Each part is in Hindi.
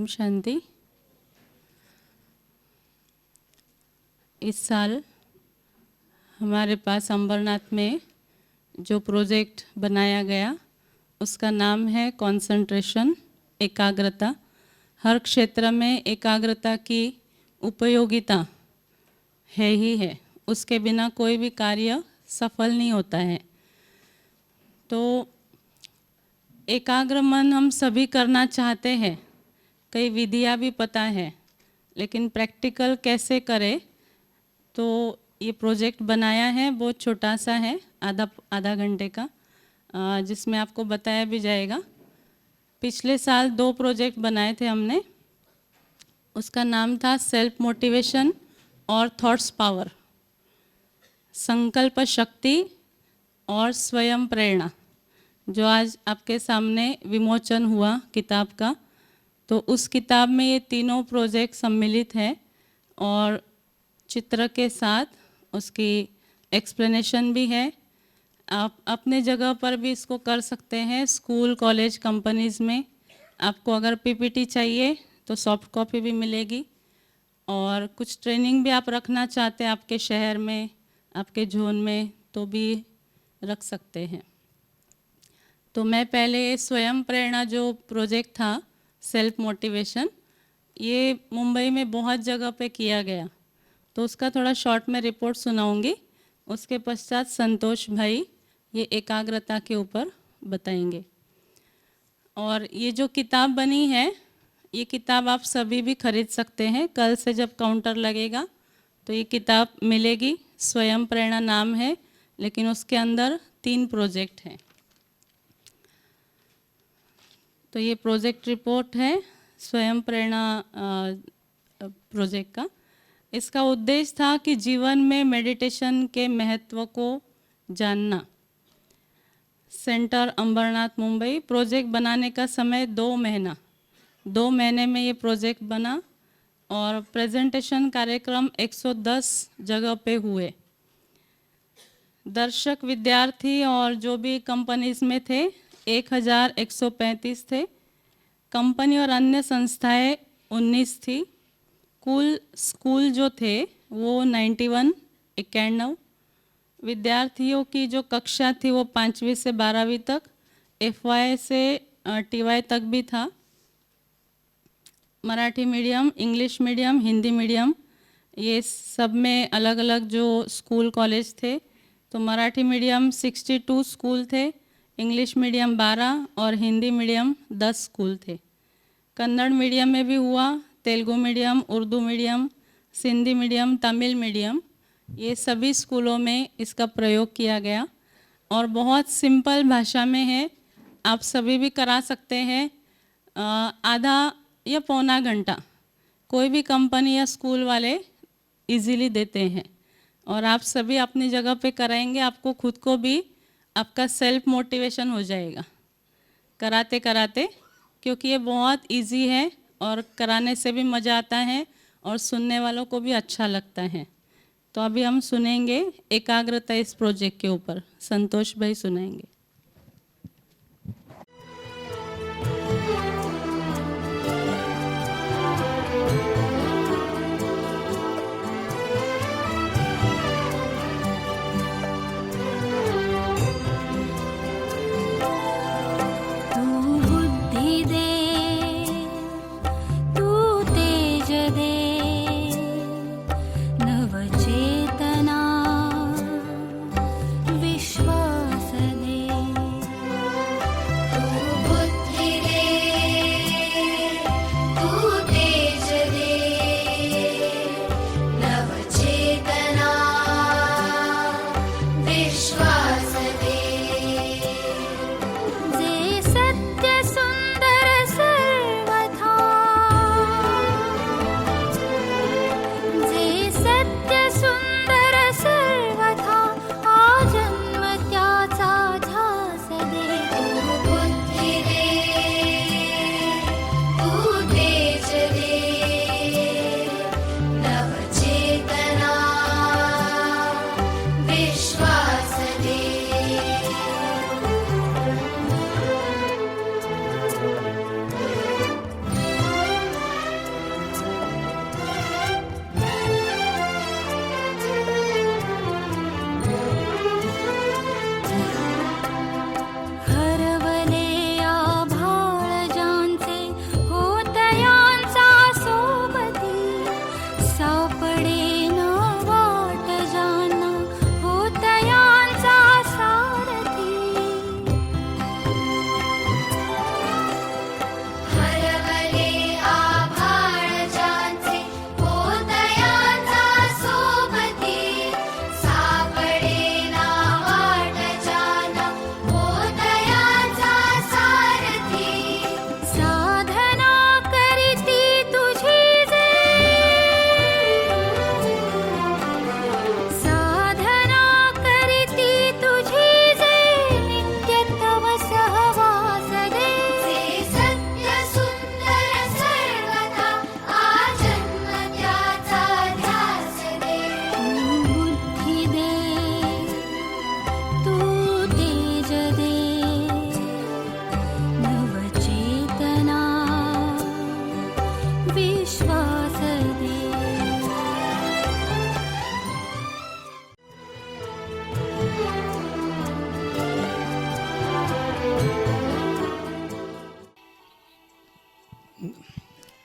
ओम शांति। इस साल हमारे पास अंबरनाथ में जो प्रोजेक्ट बनाया गया उसका नाम है कंसंट्रेशन, एकाग्रता। हर क्षेत्र में एकाग्रता की उपयोगिता है ही है, उसके बिना कोई भी कार्य सफल नहीं होता है। तो एकाग्र मन हम सभी करना चाहते हैं, कई विधियाँ भी पता है, लेकिन प्रैक्टिकल कैसे करें, तो ये प्रोजेक्ट बनाया है। बहुत छोटा सा है, आधा घंटे का, जिसमें आपको बताया भी जाएगा। पिछले साल 2 प्रोजेक्ट बनाए थे हमने। उसका नाम था सेल्फ मोटिवेशन और थॉट्स पावर, संकल्प शक्ति और स्वयं प्रेरणा, जो आज आपके सामने विमोचन हुआ किताब का। तो उस किताब में ये तीनों प्रोजेक्ट सम्मिलित है और चित्र के साथ उसकी एक्सप्लेनेशन भी है। आप अपने जगह पर भी इसको कर सकते हैं, स्कूल, कॉलेज, कंपनीज़ में। आपको अगर पीपीटी चाहिए तो सॉफ्ट कॉपी भी मिलेगी, और कुछ ट्रेनिंग भी आप रखना चाहते हैं आपके शहर में, आपके जोन में, तो भी रख सकते हैं। तो मैं पहले स्वयं प्रेरणा जो प्रोजेक्ट था, सेल्फ मोटिवेशन, ये मुंबई में बहुत जगह पे किया गया, तो उसका थोड़ा शॉर्ट में रिपोर्ट सुनाऊंगी। उसके पश्चात संतोष भाई ये एकाग्रता के ऊपर बताएंगे। और ये जो किताब बनी है, ये किताब आप सभी भी खरीद सकते हैं। कल से जब काउंटर लगेगा तो ये किताब मिलेगी। स्वयं प्रेरणा नाम है, लेकिन उसके अंदर 3 प्रोजेक्ट हैं। तो ये प्रोजेक्ट रिपोर्ट है स्वयं प्रेरणा प्रोजेक्ट का। इसका उद्देश्य था कि जीवन में मेडिटेशन के महत्व को जानना। सेंटर अंबरनाथ, मुंबई। प्रोजेक्ट बनाने का समय 2 महीना, 2 महीने में ये प्रोजेक्ट बना, और प्रेजेंटेशन कार्यक्रम 110 जगह पे हुए। दर्शक, विद्यार्थी और जो भी कंपनीज में थे 1135 थे। कंपनी और अन्य संस्थाएं 19 थी। कुल स्कूल जो थे वो 91 विद्यार्थियों की जो कक्षा थी वो 5वीं से 12वीं तक, FY से TY तक भी था। Marathi medium, English medium, Hindi medium, ये सब में अलग अलग जो स्कूल कॉलेज थे। तो मराठी मीडियम 62 स्कूल थे, इंग्लिश मीडियम 12 और हिंदी मीडियम 10 स्कूल थे। कन्नड़ मीडियम में भी हुआ, Telugu medium, Urdu medium, Sindhi medium, Tamil medium, ये सभी स्कूलों में इसका प्रयोग किया गया। और बहुत सिंपल भाषा में है, आप सभी भी करा सकते हैं। आधा या पौना घंटा कोई भी कंपनी या स्कूल वाले इजीली देते हैं, और आप सभी अपनी जगह पे कराएंगे। आपको खुद को भी आपका सेल्फ मोटिवेशन हो जाएगा कराते कराते, क्योंकि ये बहुत इजी है और कराने से भी मज़ा आता है और सुनने वालों को भी अच्छा लगता है। तो अभी हम सुनेंगे एकाग्रता इस प्रोजेक्ट के ऊपर। संतोष भाई सुनाएंगे। नवचेतना विश्वास दे। विश्वास दे।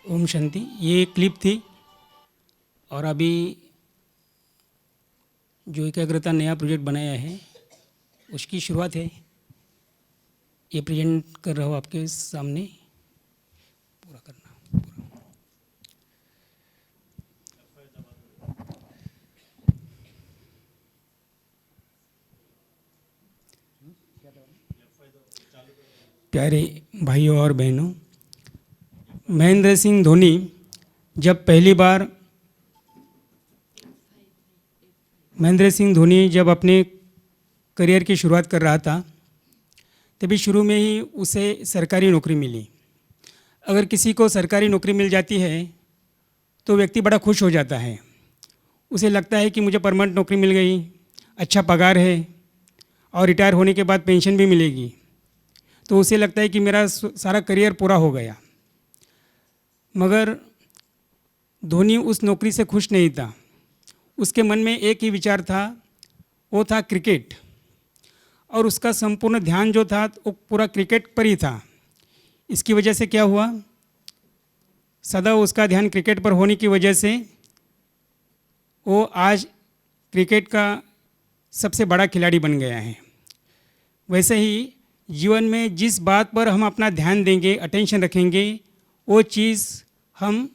ओम शांति। ये क्लिप थी और अभी जो एकाग्रता नया प्रोजेक्ट बनाया है उसकी शुरुआत है। ये प्रेजेंट कर रहा हूँ आपके सामने। पूरा करना पूरा। प्यारे भाइयों और बहनों, महेंद्र सिंह धोनी जब अपने करियर की शुरुआत कर रहा था तभी शुरू में ही उसे सरकारी नौकरी मिली। अगर किसी को सरकारी नौकरी मिल जाती है तो व्यक्ति बड़ा खुश हो जाता है। उसे लगता है कि मुझे परमानेंट नौकरी मिल गई, अच्छा पगार है और रिटायर होने के बाद पेंशन भी मिलेगी, तो उसे लगता है कि मेरा सारा करियर पूरा हो गया। मगर धोनी उस नौकरी से खुश नहीं था। उसके मन में एक ही विचार था, वो था क्रिकेट, और उसका संपूर्ण ध्यान जो था वो पूरा क्रिकेट पर ही था। इसकी वजह से क्या हुआ, सदा उसका ध्यान क्रिकेट पर होने की वजह से वो आज क्रिकेट का सबसे बड़ा खिलाड़ी बन गया है। वैसे ही जीवन में जिस बात पर हम अपना ध्यान देंगे, अटेंशन रखेंगे, वो चीज़ हम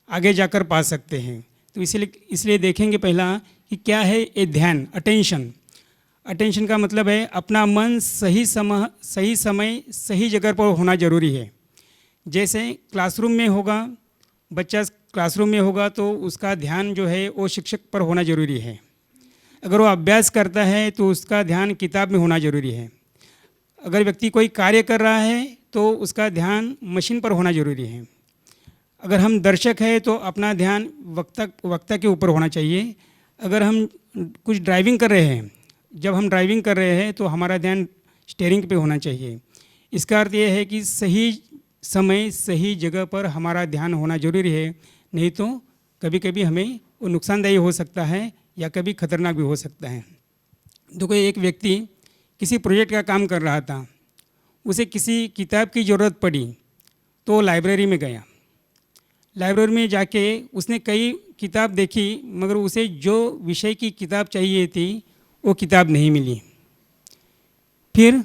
आगे जाकर पा सकते हैं। तो इसलिए देखेंगे पहला कि क्या है ये ध्यान, अटेंशन। अटेंशन का मतलब है अपना मन सही समय सही जगह पर होना ज़रूरी है। जैसे क्लासरूम में होगा, बच्चा क्लासरूम में होगा तो उसका ध्यान जो है वो शिक्षक पर होना ज़रूरी है। अगर वो अभ्यास करता है तो उसका ध्यान किताब में होना ज़रूरी है। अगर व्यक्ति कोई कार्य कर रहा है तो उसका ध्यान मशीन पर होना ज़रूरी है। अगर हम दर्शक हैं तो अपना ध्यान वक्ता के ऊपर होना चाहिए। अगर हम कुछ ड्राइविंग कर रहे हैं, जब हम ड्राइविंग कर रहे हैं तो हमारा ध्यान स्टीयरिंग पे होना चाहिए। इसका अर्थ ये है कि सही समय सही जगह पर हमारा ध्यान होना ज़रूरी है, नहीं तो कभी कभी हमें वो नुकसानदायी हो सकता है या कभी खतरनाक भी हो सकता है। देखो, एक व्यक्ति किसी प्रोजेक्ट का काम कर रहा था, उसे किसी किताब की ज़रूरत पड़ी तो लाइब्रेरी में गया। लाइब्रेरी में जाके उसने कई किताब देखी, मगर उसे जो विषय की किताब चाहिए थी वो किताब नहीं मिली। फिर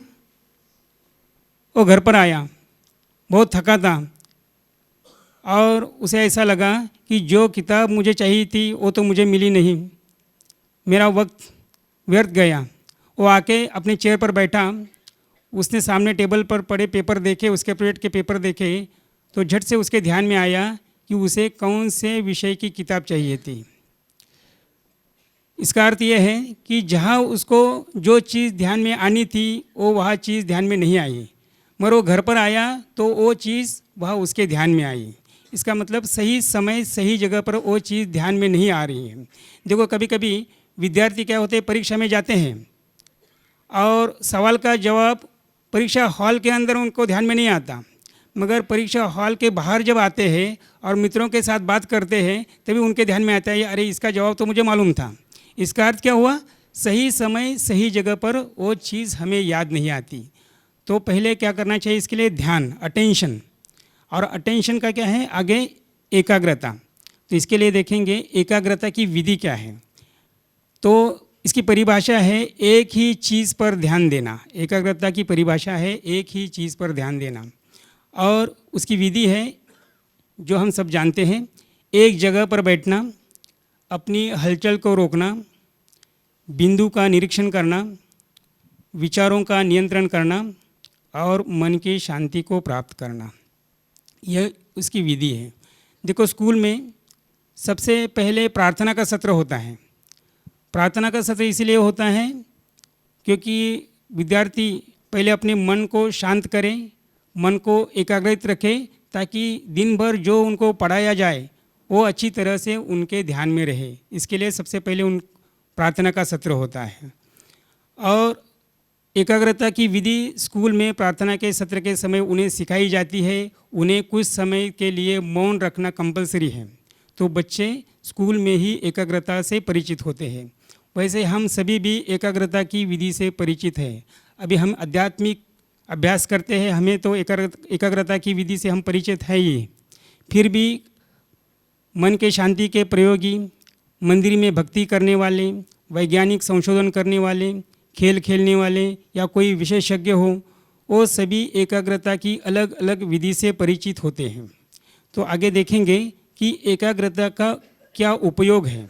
वो घर पर आया, बहुत थका था और उसे ऐसा लगा कि जो किताब मुझे चाहिए थी वो तो मुझे मिली नहीं, मेरा वक्त व्यर्थ गया। वो आके अपने चेयर पर बैठा, उसने सामने टेबल पर पड़े पेपर देखे, उसके प्रोजेक्ट के पेपर देखे, तो झट से उसके ध्यान में आया कि उसे कौन से विषय की किताब चाहिए थी। इसका अर्थ यह है कि जहाँ उसको जो चीज़ ध्यान में आनी थी वो वह चीज़ ध्यान में नहीं आई, मगर वो घर पर आया तो वो चीज़ वह उसके ध्यान में आई। इसका मतलब सही समय सही जगह पर वो चीज़ ध्यान में नहीं आ रही है। देखो, कभी कभी विद्यार्थी क्या होते हैं, परीक्षा में जाते हैं और सवाल का जवाब परीक्षा हॉल के अंदर उनको ध्यान में नहीं आता, मगर परीक्षा हॉल के बाहर जब आते हैं और मित्रों के साथ बात करते हैं तभी उनके ध्यान में आता है, अरे इसका जवाब तो मुझे मालूम था। इसका अर्थ क्या हुआ, सही समय सही जगह पर वो चीज़ हमें याद नहीं आती। तो पहले क्या करना चाहिए, इसके लिए ध्यान, अटेंशन। और अटेंशन का क्या है आगे, एकाग्रता। तो इसके लिए देखेंगे एकाग्रता की विधि क्या है। तो इसकी परिभाषा है एक ही चीज़ पर ध्यान देना। एकाग्रता की परिभाषा है एक ही चीज़ पर ध्यान देना, और उसकी विधि है जो हम सब जानते हैं, एक जगह पर बैठना, अपनी हलचल को रोकना, बिंदु का निरीक्षण करना, विचारों का नियंत्रण करना और मन की शांति को प्राप्त करना। यह उसकी विधि है। देखो, स्कूल में सबसे पहले प्रार्थना का सत्र होता है। प्रार्थना का सत्र इसलिए होता है क्योंकि विद्यार्थी पहले अपने मन को शांत करें, मन को एकाग्रित रखें, ताकि दिन भर जो उनको पढ़ाया जाए वो अच्छी तरह से उनके ध्यान में रहे। इसके लिए सबसे पहले प्रार्थना का सत्र होता है। और एकाग्रता की विधि स्कूल में प्रार्थना के सत्र के समय उन्हें सिखाई जाती है। उन्हें कुछ समय के लिए मौन रखना कंपलसरी है, तो बच्चे स्कूल में ही एकाग्रता से परिचित होते हैं। वैसे हम सभी भी एकाग्रता की विधि से परिचित हैं। अभी हम आध्यात्मिक अभ्यास करते हैं, हमें तो एकाग्रता की विधि से हम परिचित है ही। फिर भी मन के शांति के प्रयोगी, मंदिर में भक्ति करने वाले, वैज्ञानिक संशोधन करने वाले, खेल खेलने वाले या कोई विशेषज्ञ हो, वो सभी एकाग्रता की अलग अलग विधि से परिचित होते हैं। तो आगे देखेंगे कि एकाग्रता का क्या उपयोग है।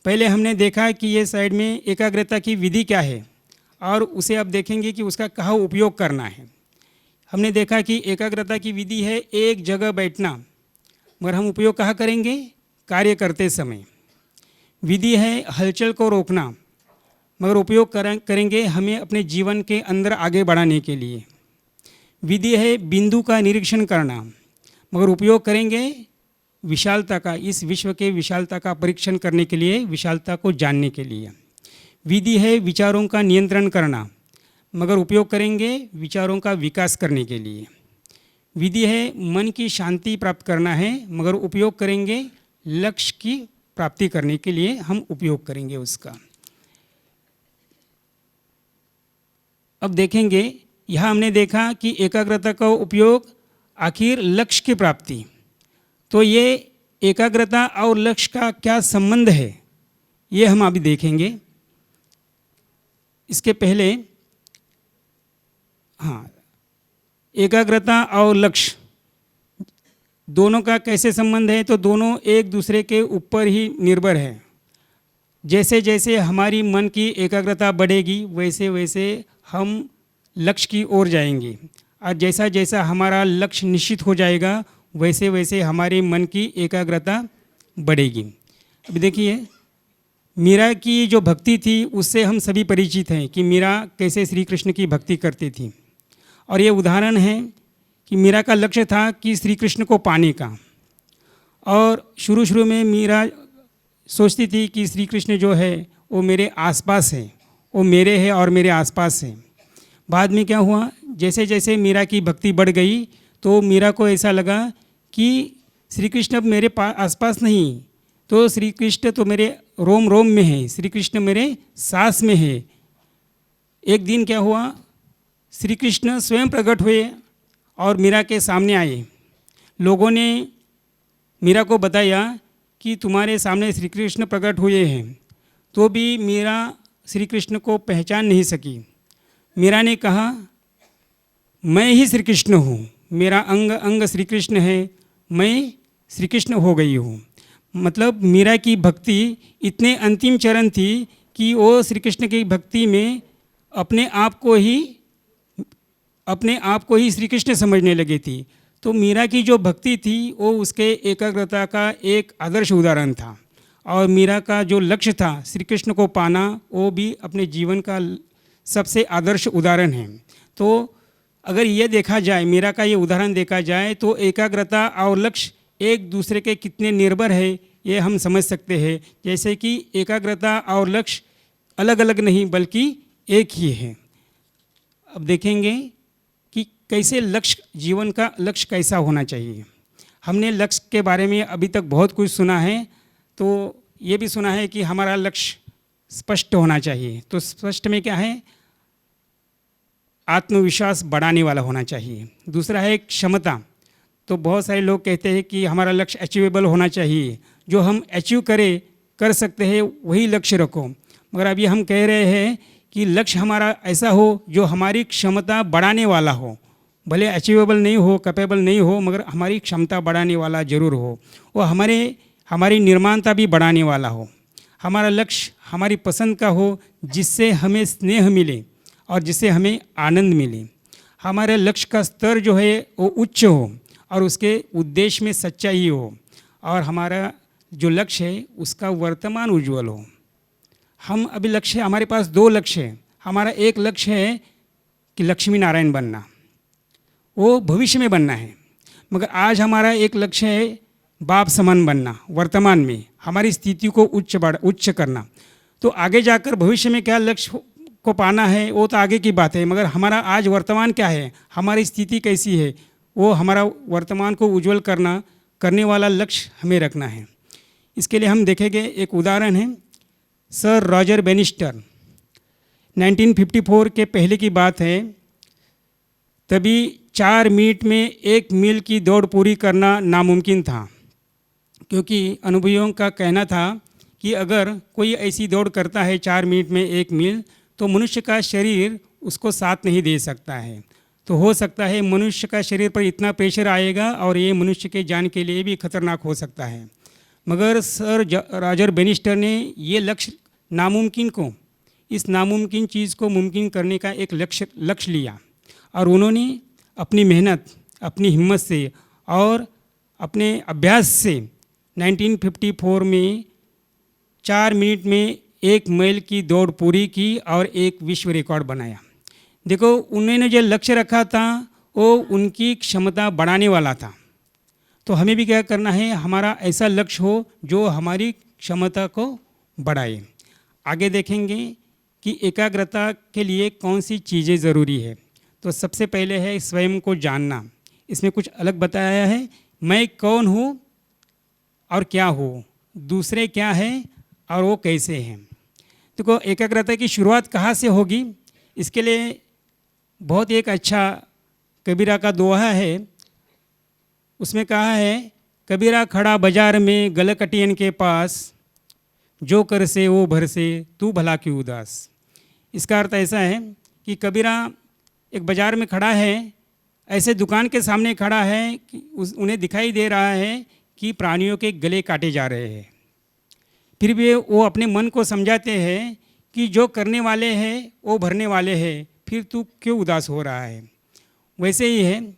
पहले हमने देखा कि ये साइड में एकाग्रता की विधि क्या है, और उसे अब देखेंगे कि उसका कहाँ उपयोग करना है। हमने देखा कि एकाग्रता की विधि है एक जगह बैठना, मगर हम उपयोग कहाँ करेंगे? कार्य करते समय। विधि है हलचल को रोकना, मगर उपयोग करेंगे हमें अपने जीवन के अंदर आगे बढ़ाने के लिए। विधि है बिंदु का निरीक्षण करना, मगर उपयोग करेंगे विशालता का, इस विश्व के विशालता का परीक्षण करने के लिए, विशालता को जानने के लिए। विधि है विचारों का नियंत्रण करना, मगर उपयोग करेंगे विचारों का विकास करने के लिए। विधि है मन की शांति प्राप्त करना है, मगर उपयोग करेंगे लक्ष्य की प्राप्ति करने के लिए हम उपयोग करेंगे उसका। अब देखेंगे, यहाँ हमने देखा कि एकाग्रता का उपयोग आखिर लक्ष्य की प्राप्ति। तो ये एकाग्रता और लक्ष्य का क्या संबंध है, ये हम अभी देखेंगे। इसके पहले एकाग्रता और लक्ष्य दोनों का कैसे संबंध है, तो दोनों एक दूसरे के ऊपर ही निर्भर है। जैसे जैसे हमारी मन की एकाग्रता बढ़ेगी, वैसे वैसे हम लक्ष्य की ओर जाएंगे, और जैसा जैसा हमारा लक्ष्य निश्चित हो जाएगा, वैसे वैसे हमारे मन की एकाग्रता बढ़ेगी। अभी देखिए, मीरा की जो भक्ति थी उससे हम सभी परिचित हैं कि मीरा कैसे श्री कृष्ण की भक्ति करती थी। और ये उदाहरण है कि मीरा का लक्ष्य था कि श्री कृष्ण को पाने का, और शुरू में मीरा सोचती थी कि श्री कृष्ण जो है वो मेरे आसपास है, वो मेरे है और मेरे आसपास है। बाद में क्या हुआ, जैसे जैसे मीरा की भक्ति बढ़ गई, तो मीरा को ऐसा लगा कि श्री कृष्ण अब मेरे आसपास नहीं, तो श्री कृष्ण तो मेरे रोम रोम में है, श्री कृष्ण मेरे सांस में है। एक दिन क्या हुआ, श्री कृष्ण स्वयं प्रकट हुए और मीरा के सामने आए। लोगों ने मीरा को बताया कि तुम्हारे सामने श्री कृष्ण प्रकट हुए हैं, तो भी मीरा श्री कृष्ण को पहचान नहीं सकी। मीरा ने कहा, मैं ही श्री कृष्ण हूँ, मेरा अंग अंग श्री कृष्ण है, मैं श्री कृष्ण हो गई हूँ। मतलब मीरा की भक्ति इतने अंतिम चरण थी कि वो श्री कृष्ण की भक्ति में अपने आप को ही श्री कृष्ण समझने लगी थी। तो मीरा की जो भक्ति थी वो उसके एकाग्रता का एक आदर्श उदाहरण था, और मीरा का जो लक्ष्य था श्री कृष्ण को पाना, वो भी अपने जीवन का सबसे आदर्श उदाहरण है। तो अगर ये देखा जाए, मीरा का ये उदाहरण देखा जाए, तो एकाग्रता और लक्ष्य एक दूसरे के कितने निर्भर है ये हम समझ सकते हैं। जैसे कि एकाग्रता और लक्ष्य अलग अलग नहीं बल्कि एक ही है। अब देखेंगे कि कैसे लक्ष्य, जीवन का लक्ष्य कैसा होना चाहिए। हमने लक्ष्य के बारे में अभी तक बहुत कुछ सुना है, तो ये भी सुना है कि हमारा लक्ष्य स्पष्ट होना चाहिए। तो स्पष्ट में क्या है, आत्मविश्वास बढ़ाने वाला होना चाहिए। दूसरा है क्षमता। तो बहुत सारे लोग कहते हैं कि हमारा लक्ष्य अचीवेबल होना चाहिए, जो हम अचीव कर सकते हैं वही लक्ष्य रखो। मगर अभी हम कह रहे हैं कि लक्ष्य हमारा ऐसा हो जो हमारी क्षमता बढ़ाने वाला हो, भले अचीवेबल नहीं हो, कैपेबल नहीं हो, मगर हमारी क्षमता बढ़ाने वाला जरूर हो। वो हमारी निर्माणता भी बढ़ाने वाला हो। हमारा लक्ष्य हमारी पसंद का हो, जिससे हमें स्नेह मिले और जिससे हमें आनंद मिले। हमारे लक्ष्य का स्तर जो है वो उच्च हो और उसके उद्देश्य में सच्चाई हो, और हमारा जो लक्ष्य है उसका वर्तमान उज्ज्वल हो। हम अभी लक्ष्य, हमारे पास दो लक्ष्य हैं। हमारा एक लक्ष्य है कि लक्ष्मी नारायण बनना, वो भविष्य में बनना है। मगर आज हमारा एक लक्ष्य है बाप समान बनना, वर्तमान में हमारी स्थिति को उच्च करना। तो आगे जाकर भविष्य में क्या लक्ष्य को पाना है वो तो आगे की बात है, मगर हमारा आज वर्तमान क्या है, हमारी स्थिति कैसी है, वो हमारा वर्तमान को उज्जवल करने वाला लक्ष्य हमें रखना है। इसके लिए हम देखेंगे, एक उदाहरण है सर रॉजर बेनिस्टर, 1954 के पहले की बात है। तभी 4 मिनट में 1 मील की दौड़ पूरी करना नामुमकिन था, क्योंकि अनुभवियों का कहना था कि अगर कोई ऐसी दौड़ करता है 4 मिनट में 1 मील, तो मनुष्य का शरीर उसको साथ नहीं दे सकता है। तो हो सकता है मनुष्य का शरीर पर इतना प्रेशर आएगा और ये मनुष्य के जान के लिए भी खतरनाक हो सकता है। मगर सर रॉजर बेनिस्टर ने ये लक्ष्य नामुमकिन को, इस नामुमकिन चीज़ को मुमकिन करने का एक लक्ष्य लिया, और उन्होंने अपनी मेहनत, अपनी हिम्मत से और अपने अभ्यास से 1954 में 4 मिनट में 1 मील की दौड़ पूरी की और एक विश्व रिकॉर्ड बनाया। देखो, उन्होंने जो लक्ष्य रखा था वो उनकी क्षमता बढ़ाने वाला था। तो हमें भी क्या करना है, हमारा ऐसा लक्ष्य हो जो हमारी क्षमता को बढ़ाए। आगे देखेंगे कि एकाग्रता के लिए कौन सी चीज़ें ज़रूरी है। तो सबसे पहले है स्वयं को जानना। इसमें कुछ अलग बताया है, मैं कौन हूँ और क्या हूँ, दूसरे क्या है और वो कैसे हैं। देखो, एकाग्रता की शुरुआत कहाँ से होगी, इसके लिए बहुत एक अच्छा कबीरा का दोहा है। उसमें कहा है, कबीरा खड़ा बाजार में गलकटियन के पास, जो कर से वो भर से तू भला क्यों उदास। इसका अर्थ ऐसा है कि कबीरा एक बाज़ार में खड़ा है, ऐसे दुकान के सामने खड़ा है कि उन्हें दिखाई दे रहा है कि प्राणियों के गले काटे जा रहे हैं। फिर भी वो अपने मन को समझाते हैं कि जो करने वाले हैं वो भरने वाले हैं, फिर तू क्यों उदास हो रहा है। वैसे ही है,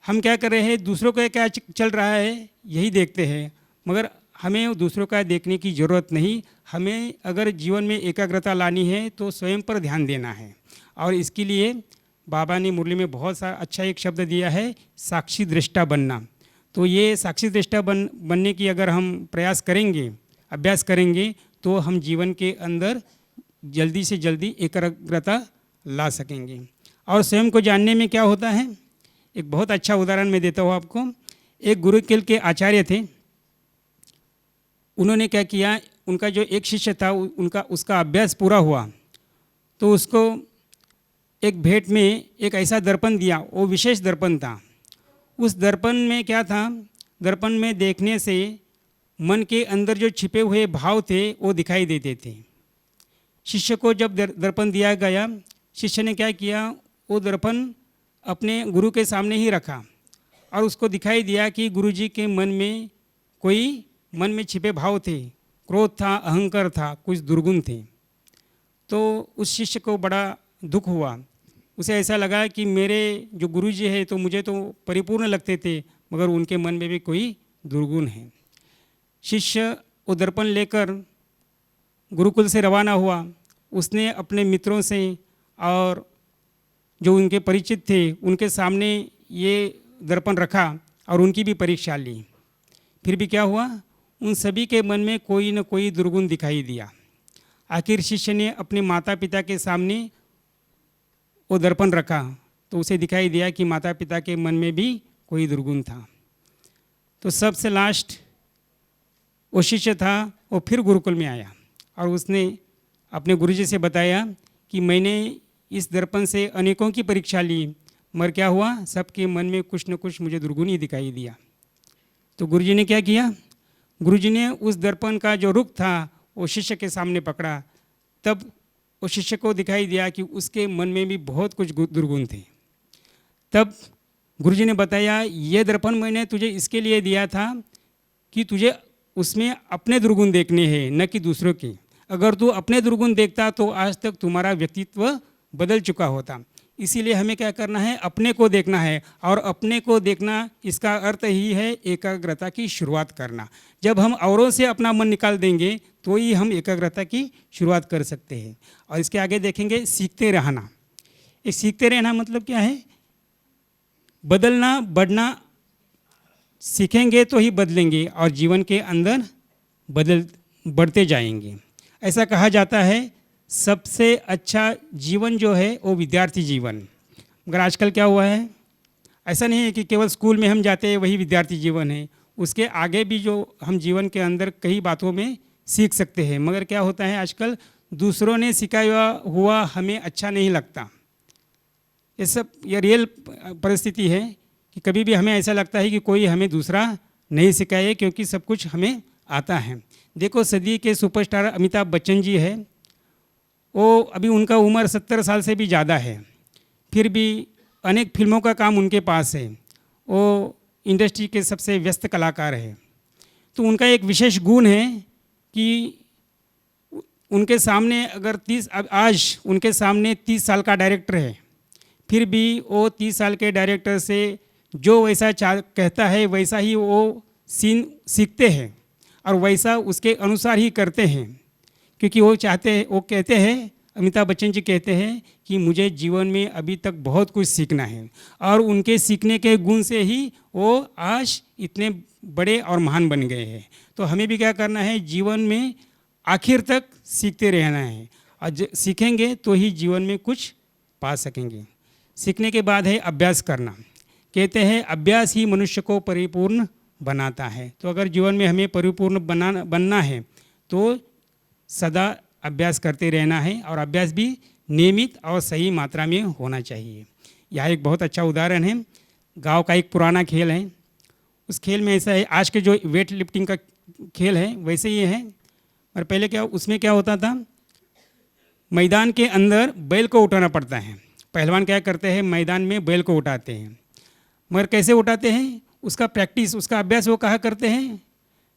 हम क्या कर रहे हैं, दूसरों का क्या चल रहा है यही देखते हैं, मगर हमें दूसरों का देखने की ज़रूरत नहीं। हमें अगर जीवन में एकाग्रता लानी है तो स्वयं पर ध्यान देना है। और इसके लिए बाबा ने मुरली में बहुत सा अच्छा एक शब्द दिया है, साक्षी दृष्टा बनना। तो ये साक्षी दृष्टा बनने की अगर हम प्रयास करेंगे, अभ्यास करेंगे, तो हम जीवन के अंदर जल्दी से जल्दी एकाग्रता ला सकेंगे। और स्वयं को जानने में क्या होता है, एक बहुत अच्छा उदाहरण मैं देता हूँ आपको। एक गुरुकुल के आचार्य थे, उन्होंने क्या किया, उनका जो एक शिष्य था उसका अभ्यास पूरा हुआ तो उसको एक भेंट में एक ऐसा दर्पण दिया। वो विशेष दर्पण था। उस दर्पण में क्या था, दर्पण में देखने से मन के अंदर जो छिपे हुए भाव थे वो दिखाई देते थे। शिष्य को जब दर्पण दिया गया, शिष्य ने क्या किया, वो दर्पण अपने गुरु के सामने ही रखा और उसको दिखाई दिया कि गुरुजी के मन में छिपे भाव थे, क्रोध था, अहंकार था, कुछ दुर्गुण थे। तो उस शिष्य को बड़ा दुख हुआ। उसे ऐसा लगा कि मेरे जो गुरुजी है तो मुझे तो परिपूर्ण लगते थे, मगर उनके मन में भी कोई दुर्गुण है। शिष्य वो दर्पण लेकर गुरुकुल से रवाना हुआ। उसने अपने मित्रों से और जो उनके परिचित थे उनके सामने ये दर्पण रखा और उनकी भी परीक्षा ली। फिर भी क्या हुआ, उन सभी के मन में कोई न कोई दुर्गुण दिखाई दिया। आखिर शिष्य ने अपने माता पिता के सामने वो दर्पण रखा तो उसे दिखाई दिया कि माता पिता के मन में भी कोई दुर्गुण था। तो सबसे लास्ट वो शिष्य था, वो फिर गुरुकुल में आया और उसने अपने गुरुजी से बताया कि मैंने इस दर्पण से अनेकों की परीक्षा ली, मगर क्या हुआ, सबके मन में कुछ न कुछ मुझे दुर्गुण ही दिखाई दिया। तो गुरुजी ने क्या किया, गुरुजी ने उस दर्पण का जो रुख था वो शिष्य के सामने पकड़ा। तब वो शिष्य को दिखाई दिया कि उसके मन में भी बहुत कुछ दुर्गुण थे। तब गुरुजी ने बताया, ये दर्पण मैंने तुझे इसके लिए दिया था कि तुझे उसमें अपने दुर्गुण देखने हैं, न कि दूसरों के। अगर तू अपने दुर्गुण देखता तो आज तक तुम्हारा व्यक्तित्व बदल चुका होता। इसीलिए हमें क्या करना है, अपने को देखना है। और अपने को देखना, इसका अर्थ ही है एकाग्रता की शुरुआत करना। जब हम औरों से अपना मन निकाल देंगे तो ही हम एकाग्रता की शुरुआत कर सकते हैं। और इसके आगे देखेंगे सीखते रहना। ये सीखते रहना मतलब क्या है, बदलना, बढ़ना। सीखेंगे तो ही बदलेंगे और जीवन के अंदर बढ़ते जाएंगे। ऐसा कहा जाता है, सबसे अच्छा जीवन जो है वो विद्यार्थी जीवन। मगर आजकल क्या हुआ है, ऐसा नहीं है कि केवल स्कूल में हम जाते हैं वही विद्यार्थी जीवन है, उसके आगे भी जो हम जीवन के अंदर कई बातों में सीख सकते हैं। मगर क्या होता है आजकल, दूसरों ने सिखाया हुआ हमें अच्छा नहीं लगता। ये रियल परिस्थिति है कि कभी भी हमें ऐसा लगता है कि कोई हमें दूसरा नहीं सिखाए, क्योंकि सब कुछ हमें आता है। देखो, सदी के सुपरस्टार अमिताभ बच्चन जी है, वो अभी उनका उम्र 70 साल से भी ज़्यादा है, फिर भी अनेक फिल्मों का काम उनके पास है। वो इंडस्ट्री के सबसे व्यस्त कलाकार है। तो उनका एक विशेष गुण है कि उनके सामने अगर आज उनके सामने 30 साल का डायरेक्टर है, फिर भी वो 30 साल के डायरेक्टर से जो वैसा कहता है वैसा ही वो सीन सीखते हैं और वैसा उसके अनुसार ही करते हैं, क्योंकि वो कहते हैं, अमिताभ बच्चन जी कहते हैं कि मुझे जीवन में अभी तक बहुत कुछ सीखना है, और उनके सीखने के गुण से ही वो आज इतने बड़े और महान बन गए हैं। तो हमें भी क्या करना है, जीवन में आखिर तक सीखते रहना है, और सीखेंगे तो ही जीवन में कुछ पा सकेंगे। सीखने के बाद है अभ्यास करना। कहते हैं अभ्यास ही मनुष्य को परिपूर्ण बनाता है। तो अगर जीवन में हमें परिपूर्ण बनना है तो सदा अभ्यास करते रहना है, और अभ्यास भी नियमित और सही मात्रा में होना चाहिए। यह एक बहुत अच्छा उदाहरण है। गांव का एक पुराना खेल है, उस खेल में ऐसा है, आज के जो वेट लिफ्टिंग का खेल है वैसे ही है, और पहले उसमें क्या होता था, मैदान के अंदर बैल को उठाना पड़ता है। पहलवान क्या करते हैं, मैदान में बैल को उठाते हैं, मगर कैसे उठाते हैं, उसका प्रैक्टिस, उसका अभ्यास वो कहाँ करते हैं।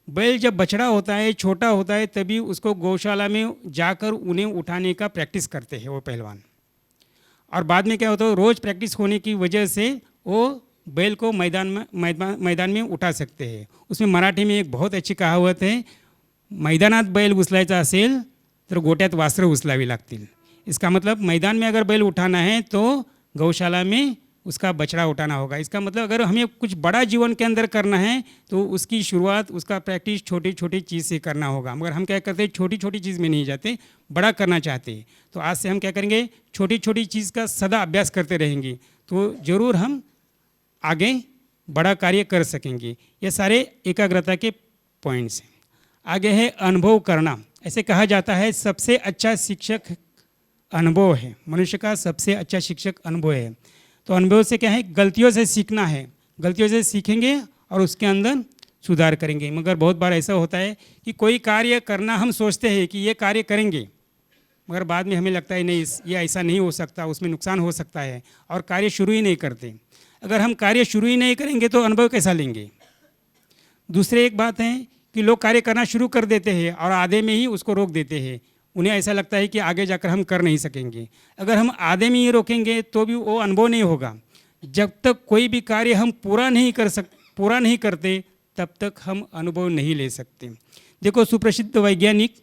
बैल जब बछड़ा होता है, छोटा होता है, तभी उसको गौशाला में जाकर उन्हें उठाने का प्रैक्टिस करते हैं वो पहलवान। और बाद में क्या होता है, रोज़ प्रैक्टिस होने की वजह से वो बैल को मैदान में उठा सकते हैं। उसमें मराठी में एक बहुत अच्छी कहावत है, मैदानात बैल उचलायचा असेल तर गोट्यात वासरं उचलावी लागतील। इसका मतलब मैदान में अगर बैल उठाना है तो गौशाला में उसका बछड़ा उठाना होगा। इसका मतलब अगर हमें कुछ बड़ा जीवन के अंदर करना है तो उसकी शुरुआत, उसका प्रैक्टिस छोटी छोटी चीज़ से करना होगा। मगर हम क्या करते हैं, छोटी छोटी चीज़ में नहीं जाते, बड़ा करना चाहते हैं। तो आज से हम क्या करेंगे, छोटी छोटी चीज़ का सदा अभ्यास करते रहेंगे तो ज़रूर हम आगे बड़ा कार्य कर सकेंगे। ये सारे एकाग्रता के पॉइंट्स हैं। आगे है अनुभव करना। ऐसे कहा जाता है सबसे अच्छा शिक्षक अनुभव है। मनुष्य का सबसे अच्छा शिक्षक अनुभव है। तो अनुभव से क्या है, गलतियों से सीखना है। गलतियों से सीखेंगे और उसके अंदर सुधार करेंगे। मगर बहुत बार ऐसा होता है कि कोई कार्य करना हम सोचते हैं कि ये कार्य करेंगे, मगर बाद में हमें लगता है नहीं, ये ऐसा नहीं हो सकता, उसमें नुकसान हो सकता है, और कार्य शुरू ही नहीं करते। अगर हम कार्य शुरू ही नहीं करेंगे तो अनुभव कैसा लेंगे। दूसरी एक बात है कि लोग कार्य करना शुरू कर देते हैं और आधे में ही उसको रोक देते हैं। उन्हें ऐसा लगता है कि आगे जाकर हम कर नहीं सकेंगे। अगर हम आधे में ही रोकेंगे तो भी वो अनुभव नहीं होगा। जब तक कोई भी कार्य हम पूरा नहीं करते तब तक हम अनुभव नहीं ले सकते। देखो, सुप्रसिद्ध वैज्ञानिक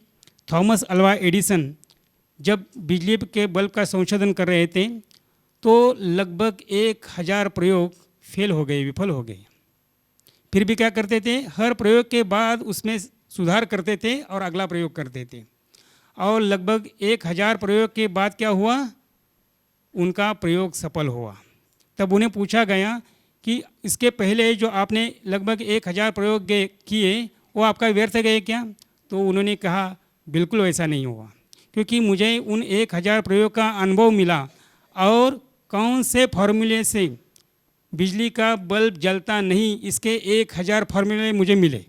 थॉमस अल्वा एडिसन जब बिजली के बल्ब का संशोधन कर रहे थे तो लगभग 1000 प्रयोग फेल हो गए, विफल हो गए। फिर भी क्या करते थे, हर प्रयोग के बाद उसमें सुधार करते थे और अगला प्रयोग करते थे। और लगभग 1000 प्रयोग के बाद क्या हुआ, उनका प्रयोग सफल हुआ। तब उन्हें पूछा गया कि इसके पहले जो आपने लगभग 1000 प्रयोग किए वो आपका व्यर्थ गए क्या। तो उन्होंने कहा बिल्कुल वैसा नहीं हुआ, क्योंकि मुझे उन 1000 प्रयोग का अनुभव मिला और कौन से फॉर्मूले से बिजली का बल्ब जलता नहीं, इसके 1000 फॉर्मूले मुझे मिले।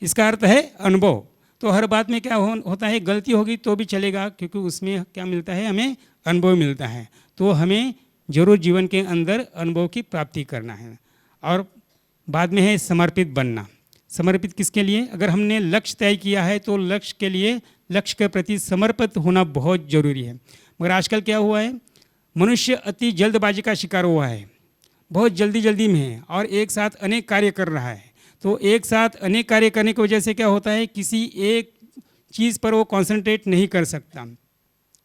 इसका अर्थ है अनुभव। तो हर बात में क्या होता है, गलती होगी तो भी चलेगा, क्योंकि उसमें क्या मिलता है, हमें अनुभव मिलता है। तो हमें जरूर जीवन के अंदर अनुभव की प्राप्ति करना है। और बाद में है समर्पित बनना। समर्पित किसके लिए, अगर हमने लक्ष्य तय किया है तो लक्ष्य के लिए, लक्ष्य के प्रति समर्पित होना बहुत ज़रूरी है। मगर आजकल क्या हुआ है, मनुष्य अति जल्दबाजी का शिकार हुआ है, बहुत जल्दी में है और एक साथ अनेक कार्य कर रहा है। तो एक साथ अनेक कार्य करने की वजह से क्या होता है, किसी एक चीज़ पर वो कंसंट्रेट नहीं कर सकता।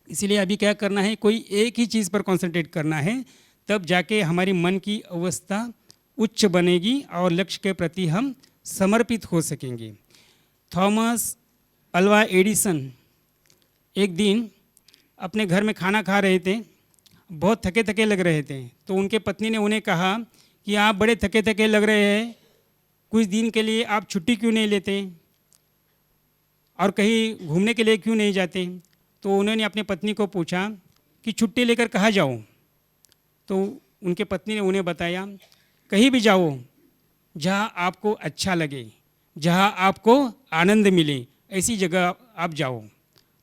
इसीलिए अभी क्या करना है, कोई एक ही चीज़ पर कंसंट्रेट करना है, तब जाके हमारी मन की अवस्था उच्च बनेगी और लक्ष्य के प्रति हम समर्पित हो सकेंगे। थॉमस अल्वा एडिसन एक दिन अपने घर में खाना खा रहे थे, बहुत थके थके लग रहे थे। तो उनके पत्नी ने उन्हें कहा कि आप बड़े थके थके लग रहे हैं, कुछ दिन के लिए आप छुट्टी क्यों नहीं लेते और कहीं घूमने के लिए क्यों नहीं जाते। तो उन्होंने अपनी पत्नी को पूछा कि छुट्टी लेकर कहाँ जाऊँ। तो उनके पत्नी ने उन्हें बताया, कहीं भी जाओ जहाँ आपको अच्छा लगे, जहाँ आपको आनंद मिले, ऐसी जगह आप जाओ।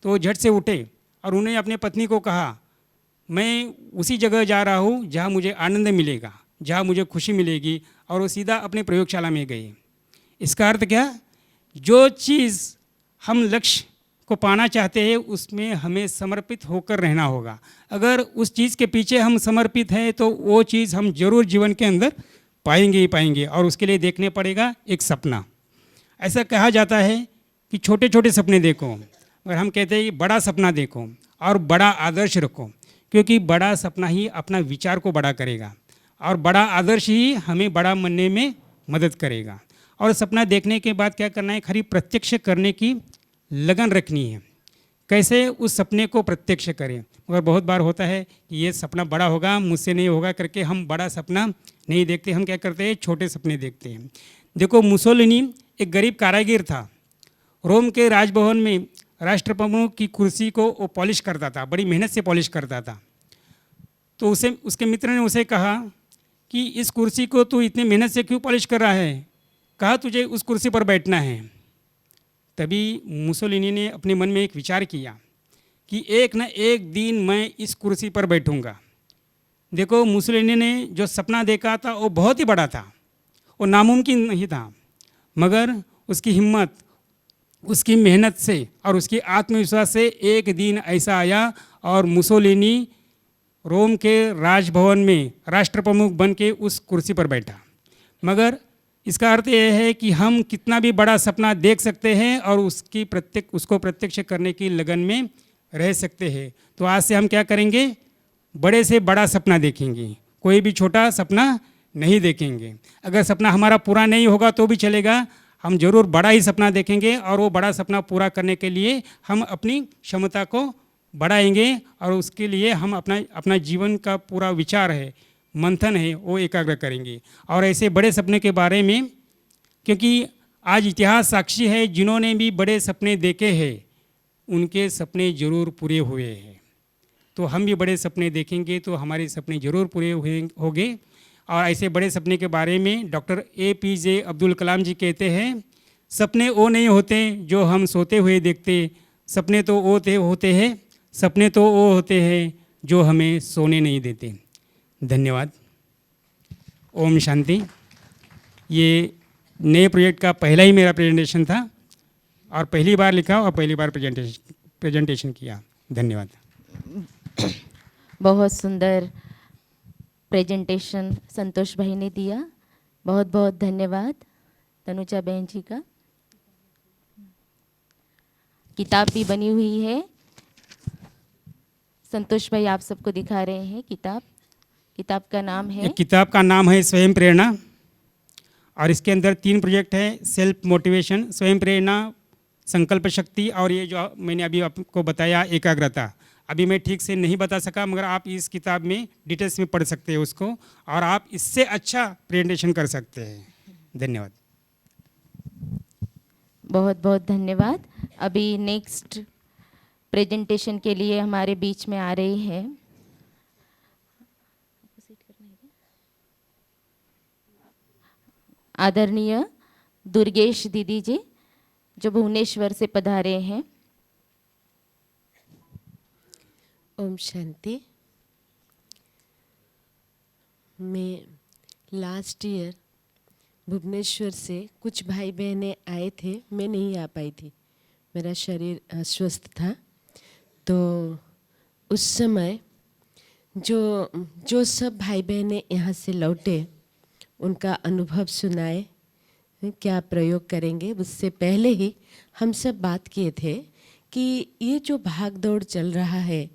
तो वो झट से उठे और उन्होंने अपने पत्नी को कहा, मैं उसी जगह जा रहा हूँ जहाँ मुझे आनंद मिलेगा, जहाँ मुझे खुशी मिलेगी। और वो सीधा अपने प्रयोगशाला में गए। इसका अर्थ क्या, जो चीज़ हम लक्ष्य को पाना चाहते हैं उसमें हमें समर्पित होकर रहना होगा। अगर उस चीज़ के पीछे हम समर्पित हैं तो वो चीज़ हम जरूर जीवन के अंदर पाएंगे ही पाएंगे। और उसके लिए देखने पड़ेगा एक सपना। ऐसा कहा जाता है कि छोटे छोटे सपने देखो, मगर हम कहते हैं कि बड़ा सपना देखो और बड़ा आदर्श रखो, क्योंकि बड़ा सपना ही अपना विचार को बड़ा करेगा और बड़ा आदर्श ही हमें बड़ा बनने में मदद करेगा। और सपना देखने के बाद क्या करना है, खरी प्रत्यक्ष करने की लगन रखनी है। कैसे उस सपने को प्रत्यक्ष करें। मगर बहुत बार होता है कि ये सपना बड़ा होगा, मुझसे नहीं होगा करके हम बड़ा सपना नहीं देखते। हम क्या करते हैं, छोटे सपने देखते हैं। देखो, मुसोलिनी एक गरीब कारागिर था। रोम के राजभवन में राष्ट्रप्रमुख की कुर्सी को वो पॉलिश करता था, बड़ी मेहनत से पॉलिश करता था। तो उसके मित्र ने उसे कहा कि इस कुर्सी को तू इतनी मेहनत से क्यों पॉलिश कर रहा है, कहा तुझे उस कुर्सी पर बैठना है। तभी मुसोलिनी ने अपने मन में एक विचार किया कि एक न एक दिन मैं इस कुर्सी पर बैठूंगा। देखो, मुसोलिनी ने जो सपना देखा था वो बहुत ही बड़ा था, वो नामुमकिन नहीं था। मगर उसकी हिम्मत, उसकी मेहनत से और उसकी आत्मविश्वास से एक दिन ऐसा आया और मुसोलिनी रोम के राजभवन में राष्ट्रप्रमुख बन के उस कुर्सी पर बैठा। मगर इसका अर्थ यह है कि हम कितना भी बड़ा सपना देख सकते हैं और उसको प्रत्यक्ष करने की लगन में रह सकते हैं। तो आज से हम क्या करेंगे, बड़े से बड़ा सपना देखेंगे, कोई भी छोटा सपना नहीं देखेंगे। अगर सपना हमारा पूरा नहीं होगा तो भी चलेगा, हम जरूर बड़ा ही सपना देखेंगे और वो बड़ा सपना पूरा करने के लिए हम अपनी क्षमता को बढ़ाएंगे और उसके लिए हम अपना जीवन का पूरा विचार है, मंथन है, वो एकाग्र करेंगे। और ऐसे बड़े सपने के बारे में, क्योंकि आज इतिहास साक्षी है, जिन्होंने भी बड़े सपने देखे हैं उनके सपने जरूर पूरे हुए हैं। तो हम भी बड़े सपने देखेंगे तो हमारे सपने जरूर पूरे होंगे। और ऐसे बड़े सपने के बारे में डॉक्टर APJ अब्दुल कलाम जी कहते हैं, सपने वो नहीं होते जो हम सोते हुए देखते, सपने तो वो होते हैं, सपने तो वो होते हैं जो हमें सोने नहीं देते। धन्यवाद। ओम शांति। ये नए प्रोजेक्ट का पहला ही मेरा प्रेजेंटेशन था और पहली बार लिखा और पहली बार प्रेजेंटेशन किया। धन्यवाद। बहुत सुंदर प्रेजेंटेशन संतोष भाई ने दिया। बहुत बहुत धन्यवाद तनुजा बहन जी का। किताब भी बनी हुई है, संतोष भाई आप सबको दिखा रहे हैं किताब का नाम है, किताब का नाम है स्वयं प्रेरणा। और इसके अंदर 3 प्रोजेक्ट है, सेल्फ मोटिवेशन, स्वयं प्रेरणा, संकल्प शक्ति और ये जो मैंने अभी आपको बताया एकाग्रता। अभी मैं ठीक से नहीं बता सका, मगर आप इस किताब में डिटेल्स में पढ़ सकते हैं उसको और आप इससे अच्छा प्रेजेंटेशन कर सकते हैं। धन्यवाद। बहुत बहुत धन्यवाद। अभी नेक्स्ट प्रेजेंटेशन के लिए हमारे बीच में आ रही है आदरणीय दुर्गेश दीदी जी, जो भुवनेश्वर से पधारे हैं। ओम शांति। मैं लास्ट ईयर भुवनेश्वर से कुछ भाई बहनें आए थे, मैं नहीं आ पाई थी, मेरा शरीर अस्वस्थ था। तो उस समय जो सब भाई बहनें यहाँ से लौटे उनका अनुभव सुनाए, क्या प्रयोग करेंगे। उससे पहले ही हम सब बात किए थे कि ये जो भाग दौड़ चल रहा है,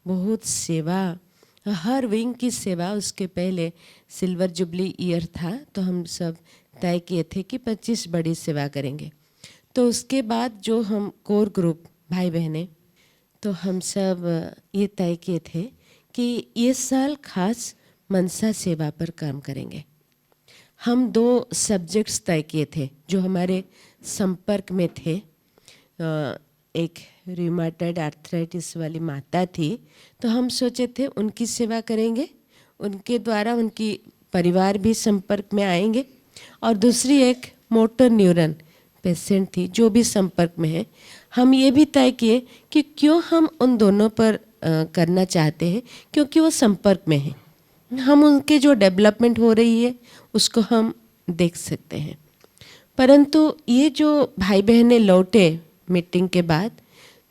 बहुत सेवा, हर विंग की सेवा। उसके पहले सिल्वर जुबली ईयर था तो हम सब तय किए थे कि 25 बड़ी सेवा करेंगे। तो उसके बाद जो हम कोर ग्रुप भाई बहनें, तो हम सब ये तय किए थे कि ये साल खास मनसा सेवा पर काम करेंगे। हम 2 सब्जेक्ट्स तय किए थे जो हमारे संपर्क में थे। एक रूमेटॉइड आर्थराइटिस वाली माता थी, तो हम सोचे थे उनकी सेवा करेंगे, उनके द्वारा उनकी परिवार भी संपर्क में आएंगे। और दूसरी एक मोटर न्यूरॉन पेशेंट थी जो भी संपर्क में है। हम ये भी तय किए कि क्यों हम उन दोनों पर करना चाहते हैं, क्योंकि वो संपर्क में हैं, हम उनके जो डेवलपमेंट हो रही है उसको हम देख सकते हैं। परंतु ये जो भाई बहनें लौटे मीटिंग के बाद,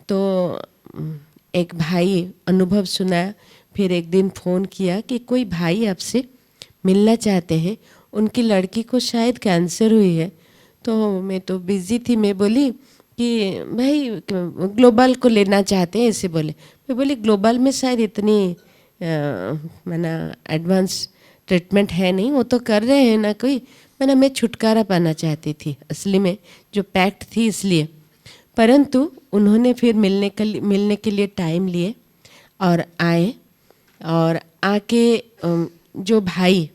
तो एक भाई अनुभव सुनाया, फिर एक दिन फ़ोन किया कि कोई भाई आपसे मिलना चाहते हैं, उनकी लड़की को शायद कैंसर हुई है। तो मैं तो बिज़ी थी, मैं बोली कि भाई ग्लोबल को लेना चाहते हैं, ऐसे बोले। मैं बोली ग्लोबल में शायद इतनी मैंने एडवांस ट्रीटमेंट है नहीं, वो तो कर रहे हैं ना कोई। मैं छुटकारा पाना चाहती थी असली में, जो पैक्ट थी इसलिए। परंतु उन्होंने फिर मिलने के लिए टाइम लिए और आए, और आके जो भाई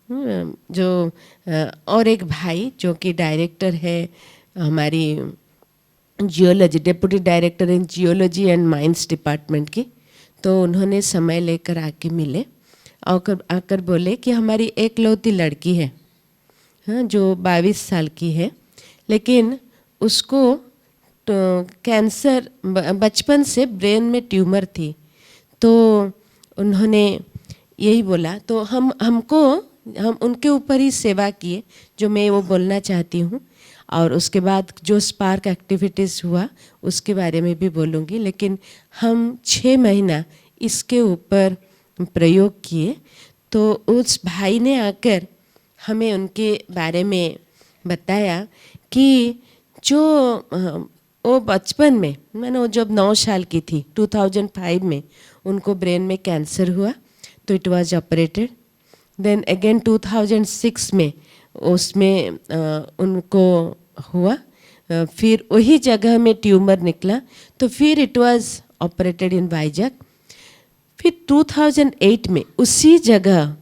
जो और एक भाई जो कि डायरेक्टर है हमारी geology, deputy director in geology and mines department की, तो उन्होंने समय लेकर आके मिले और आकर बोले कि हमारी एकलौती लड़की है, हाँ, जो 22 साल की है, लेकिन उसको तो कैंसर बचपन से ब्रेन में ट्यूमर थी। तो उन्होंने यही बोला, तो हम उनके ऊपर ही सेवा किए, जो मैं वो बोलना चाहती हूँ। और उसके बाद जो स्पार्क एक्टिविटीज़ हुआ उसके बारे में भी बोलूँगी, लेकिन हम 6 महीना इसके ऊपर प्रयोग किए। तो उस भाई ने आकर हमें उनके बारे में बताया कि जो वो बचपन में, मैंने वो जब 9 साल की थी 2005 में उनको ब्रेन में कैंसर हुआ, तो it was operated. Then again 2006 में उसमें उनको हुआ, फिर वही जगह में ट्यूमर निकला, तो फिर it was operated in Vizag. फिर 2008 में उसी जगह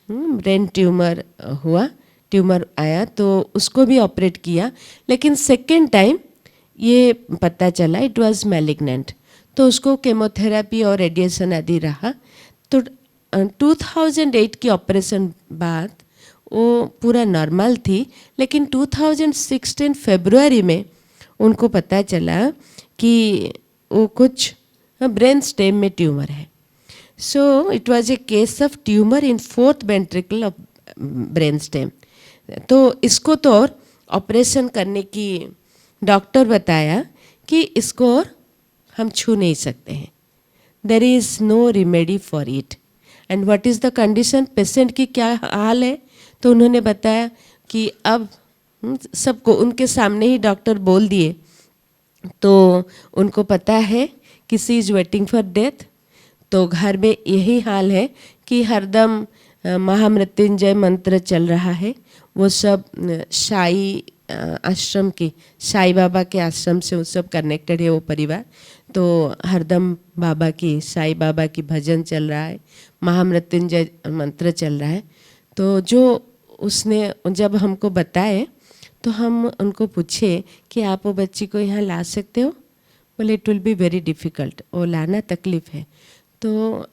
ब्रेन ट्यूमर आया, तो उसको भी ऑपरेट किया, लेकिन सेकेंड टाइम ये पता चला इट वाज मैलिग्नेंट, तो उसको केमोथेरेपी और रेडिएशन आदि रहा। तो 2008 की ऑपरेशन बाद वो पूरा नॉर्मल थी, लेकिन 2016 फरवरी में उनको पता चला कि वो कुछ ब्रेन स्टेम में ट्यूमर है। So it was a case of tumour in 4th ventricle of brain stem. तो इसको तो और ऑपरेशन करने की डॉक्टर बताया कि इसको और हम छू नहीं सकते हैं, there is no remedy for it. And what is the condition, patient की क्या हाल है, तो उन्होंने बताया कि अब सबको उनके सामने ही डॉक्टर बोल दिए, तो उनको पता है कि she is waiting for death. तो घर में यही हाल है कि हरदम महामृत्युंजय मंत्र चल रहा है। वो सब साई आश्रम की, साई बाबा के आश्रम से वो सब कनेक्टेड है वो परिवार। तो हरदम बाबा की, साई बाबा की भजन चल रहा है, महामृत्युंजय मंत्र चल रहा है। तो जो उसने जब हमको बताए, तो हम उनको पूछे कि आप वो बच्ची को यहाँ ला सकते हो? बोले it will be very difficult, वो लाना तकलीफ़ है। तो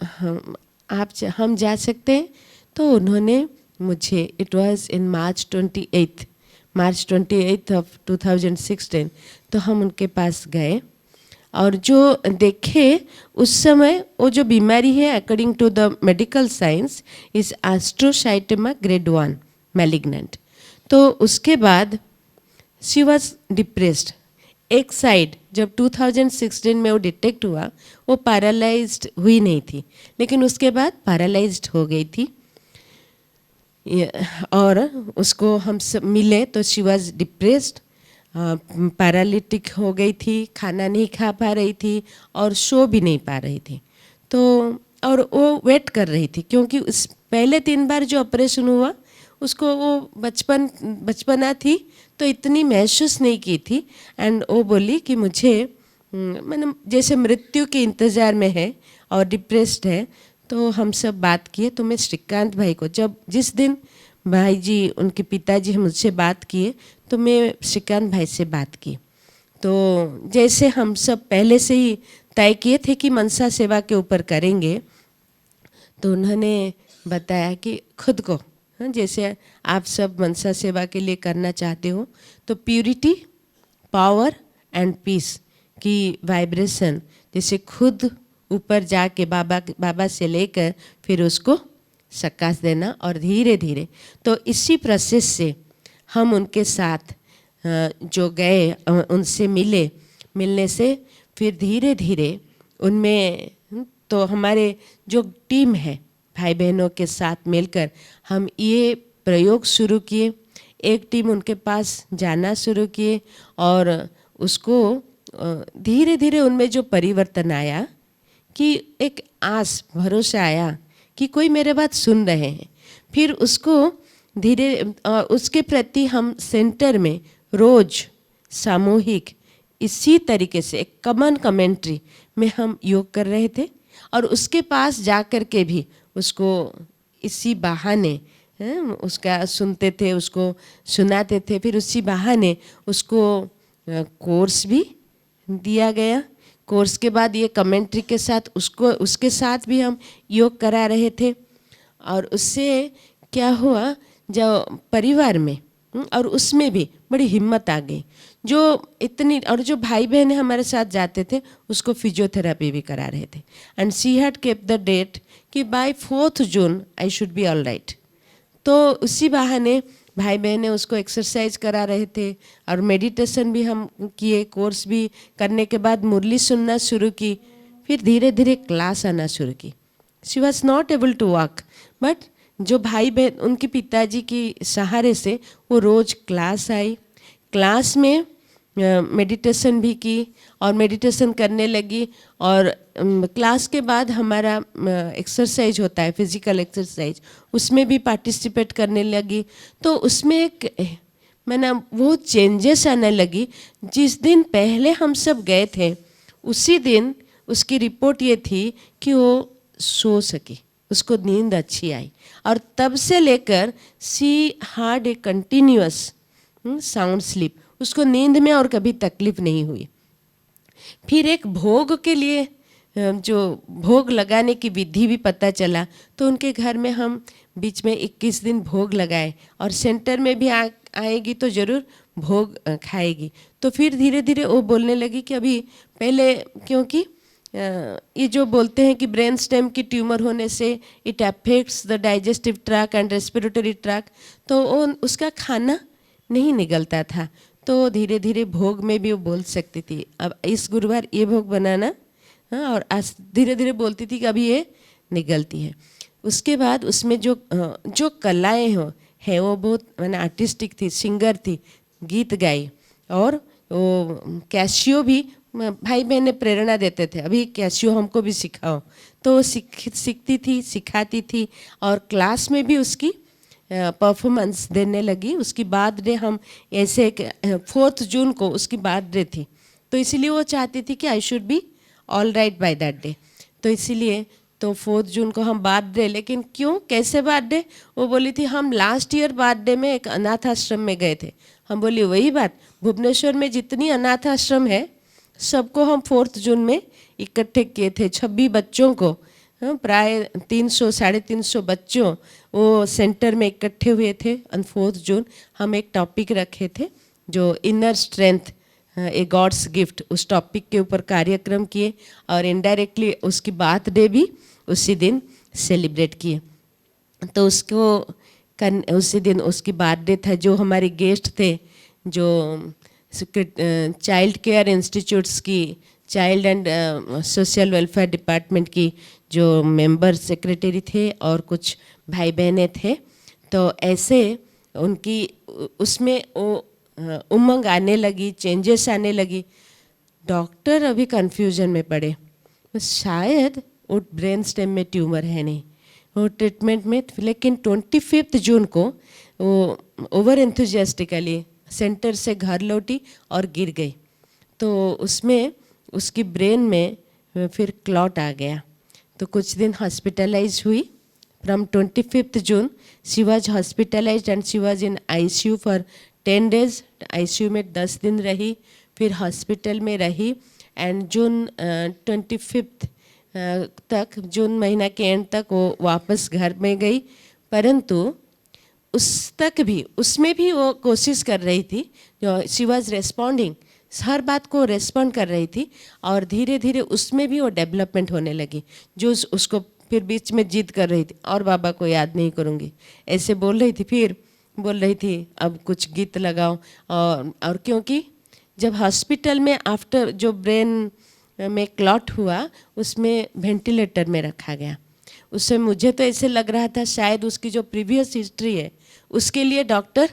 हम जा सकते हैं? तो उन्होंने मुझे, it was in March 28 of 2016, तो हम उनके पास गए और जो देखे उस समय वो जो बीमारी है according to the medical science is astrocytoma grade 1 malignant. तो उसके बाद शी वाज डिप्रेस्ड। एक साइड जब 2016 में वो डिटेक्ट हुआ, वो पैरालाइज्ड हुई नहीं थी, लेकिन उसके बाद पैरालाइज्ड हो गई थी। और उसको हम सब मिले तो शी वाज डिप्रेस्ड, पैरालिटिक हो गई थी, खाना नहीं खा पा रही थी और सो भी नहीं पा रही थी। तो और वो वेट कर रही थी, क्योंकि उस पहले 3 बार जो ऑपरेशन हुआ उसको वो बचपना थी तो इतनी महसूस नहीं की थी। एंड वो बोली कि मुझे मैंने जैसे मृत्यु के इंतज़ार में है और डिप्रेस्ड है, तो हम सब बात किए। तो मैं श्रीकांत भाई को जिस दिन भाई जी उनके पिताजी मुझसे बात किए, तो मैं श्रीकांत भाई से बात की। तो जैसे हम सब पहले से ही तय किए थे कि मनसा सेवा के ऊपर करेंगे, तो उन्होंने बताया कि खुद को, जैसे आप सब मनसा सेवा के लिए करना चाहते हो, तो प्यूरिटी, पावर एंड पीस की वाइब्रेशन जैसे खुद ऊपर जाके बाबा से लेकर फिर उसको सकाश देना, और धीरे धीरे तो इसी प्रोसेस से हम उनके साथ जो गए, उनसे मिलने से फिर धीरे धीरे उनमें तो हमारे जो टीम है भाई बहनों के साथ मिलकर हम ये प्रयोग शुरू किए। एक टीम उनके पास जाना शुरू किए और उसको धीरे धीरे उनमें जो परिवर्तन आया कि एक आस भरोसा आया कि कोई मेरे बात सुन रहे हैं। फिर उसको धीरे उसके प्रति हम सेंटर में रोज सामूहिक इसी तरीके से एक कॉमन कमेंट्री में हम योग कर रहे थे, और उसके पास जा कर के भी उसको इसी बहाने उसका सुनते थे, उसको सुनाते थे। फिर उसी बहाने उसको कोर्स भी दिया गया। कोर्स के बाद ये कमेंट्री के साथ उसके साथ भी हम योग करा रहे थे। और उससे क्या हुआ, जब परिवार में और उसमें भी बड़ी हिम्मत आ गई। जो इतनी, और जो भाई बहन हमारे साथ जाते थे उसको फिजियोथेरेपी भी करा रहे थे। And she had kept the date कि by 4 June I should be all right. तो उसी बहाने भाई बहनें उसको एक्सरसाइज करा रहे थे और मेडिटेशन भी हम किए। कोर्स भी करने के बाद मुरली सुनना शुरू की। फिर धीरे धीरे क्लास आना शुरू की। She was not able to walk, but जो भाई बहन उनके पिताजी की सहारे से वो रोज़ क्लास आई। क्लास में मेडिटेशन भी की और मेडिटेशन करने लगी। और क्लास के बाद हमारा एक्सरसाइज होता है, फिजिकल एक्सरसाइज, उसमें भी पार्टिसिपेट करने लगी। तो उसमें एक मैंने वो चेंजेस आने लगी। जिस दिन पहले हम सब गए थे उसी दिन उसकी रिपोर्ट ये थी कि वो सो सकी, उसको नींद अच्छी आई। और तब से लेकर she had a continuous sound sleep, उसको नींद में और कभी तकलीफ नहीं हुई। फिर एक भोग के लिए जो भोग लगाने की विधि भी पता चला, तो उनके घर में हम बीच में 21 दिन भोग लगाए और सेंटर में भी आएगी तो ज़रूर भोग खाएगी। तो फिर धीरे धीरे वो बोलने लगी कि अभी पहले, क्योंकि ये जो बोलते हैं कि ब्रेन स्टेम की ट्यूमर होने से it affects the digestive track and respiratory tract, तो वो उसका खाना नहीं निकलता था। तो धीरे धीरे भोग में भी वो बोल सकती थी, अब इस गुरुवार ये भोग बनाना, हाँ, और आज धीरे धीरे बोलती थी कि अभी ये निकलती है। उसके बाद उसमें जो कलाएँ है वो बहुत मैंने आर्टिस्टिक थी, सिंगर थी, गीत गाई। और वो कैशियो भी भाई बहने प्रेरणा देते थे, अभी कैशियो हमको भी सिखाओ, तो सीखती थी, सिखाती थी। और क्लास में भी उसकी परफॉर्मेंस देने लगी। उसकी बर्थडे हम ऐसे 4 जून को उसकी बर्थडे थी, तो इसीलिए वो चाहती थी कि आई should be all right by that day. तो इसीलिए तो 4 जून को हम बर्थडे, लेकिन क्यों, कैसे बर्थडे, वो बोली थी हम लास्ट ईयर बर्थडे में एक अनाथ आश्रम में गए थे। हम बोली वही बात, भुवनेश्वर में जितनी अनाथ आश्रम है सबको हम 4 जून में इकट्ठे किए थे। 26 बच्चों को, प्राय 300-350 बच्चों वो सेंटर में इकट्ठे हुए थे। और 4 जून हम एक टॉपिक रखे थे जो इनर स्ट्रेंथ ए गॉड्स गिफ्ट, उस टॉपिक के ऊपर कार्यक्रम किए और इनडायरेक्टली उसकी बर्थडे भी उसी दिन सेलिब्रेट किए। तो उसी दिन उसकी बर्थडे था। जो हमारे गेस्ट थे, जो चाइल्ड केयर इंस्टीट्यूट्स की, child and social welfare department की जो मेंबर सेक्रेटरी थे और कुछ भाई बहनें थे, तो ऐसे उनकी उसमें वो उमंग आने लगी, चेंजेस आने लगी। डॉक्टर अभी कन्फ्यूजन में पड़े, शायद वो ब्रेन स्टेम में ट्यूमर है नहीं, वो ट्रीटमेंट में। लेकिन 25 जून को वो ओवर एंथुजियास्टिकली सेंटर से घर लौटी और गिर गई। तो उसमें उसकी ब्रेन में फिर क्लॉट आ गया। तो कुछ दिन हॉस्पिटलाइज हुई। From 25th June she was hospitalised and she was in ICU for 10 days। ICU में 10 दिन रही, फिर हॉस्पिटल में रही एंड जून 25th तक, जून महीना के एंड तक वो वापस घर में गई। परंतु उसमें भी वो कोशिश कर रही थी, जो शी वॉज रेस्पॉन्डिंग, हर बात को रेस्पॉन्ड कर रही थी और धीरे धीरे उसमें भी वो डेवलपमेंट होने लगी। जो उसको फिर बीच में जिद कर रही थी और बाबा को याद नहीं करूँगी ऐसे बोल रही थी, फिर बोल रही थी अब कुछ गीत लगाओ। और क्योंकि जब हॉस्पिटल में आफ्टर जो ब्रेन में क्लॉट हुआ उसमें वेंटिलेटर में रखा गया। उससे मुझे तो ऐसे लग रहा था शायद उसकी जो प्रीवियस हिस्ट्री है उसके लिए डॉक्टर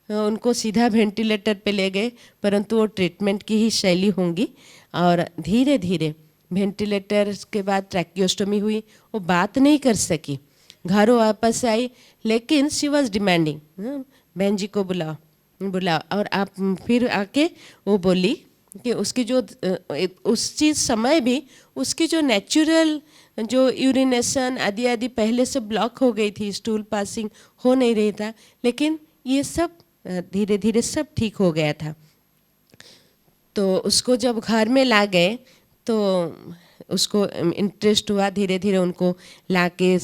उनको सीधा वेंटिलेटर पे ले गए, परंतु वो ट्रीटमेंट की ही शैली होंगी। और धीरे धीरे वेंटिलेटर के बाद ट्रैकियोस्टोमी हुई। वो बात नहीं कर सकी, घर वापस आई, लेकिन शी वॉज डिमांडिंग बहन जी को बुलाओ। और आप फिर आके वो बोली कि उसकी जो उस चीज़ समय भी उसकी जो नेचुरल जो यूरिनेशन आदि आदि पहले से ब्लॉक हो गई थी, स्टूल पासिंग हो नहीं रही था, लेकिन ये सब धीरे धीरे सब ठीक हो गया था। तो उसको जब घर में ला गए तो उसको इंटरेस्ट हुआ, धीरे धीरे उनको ला के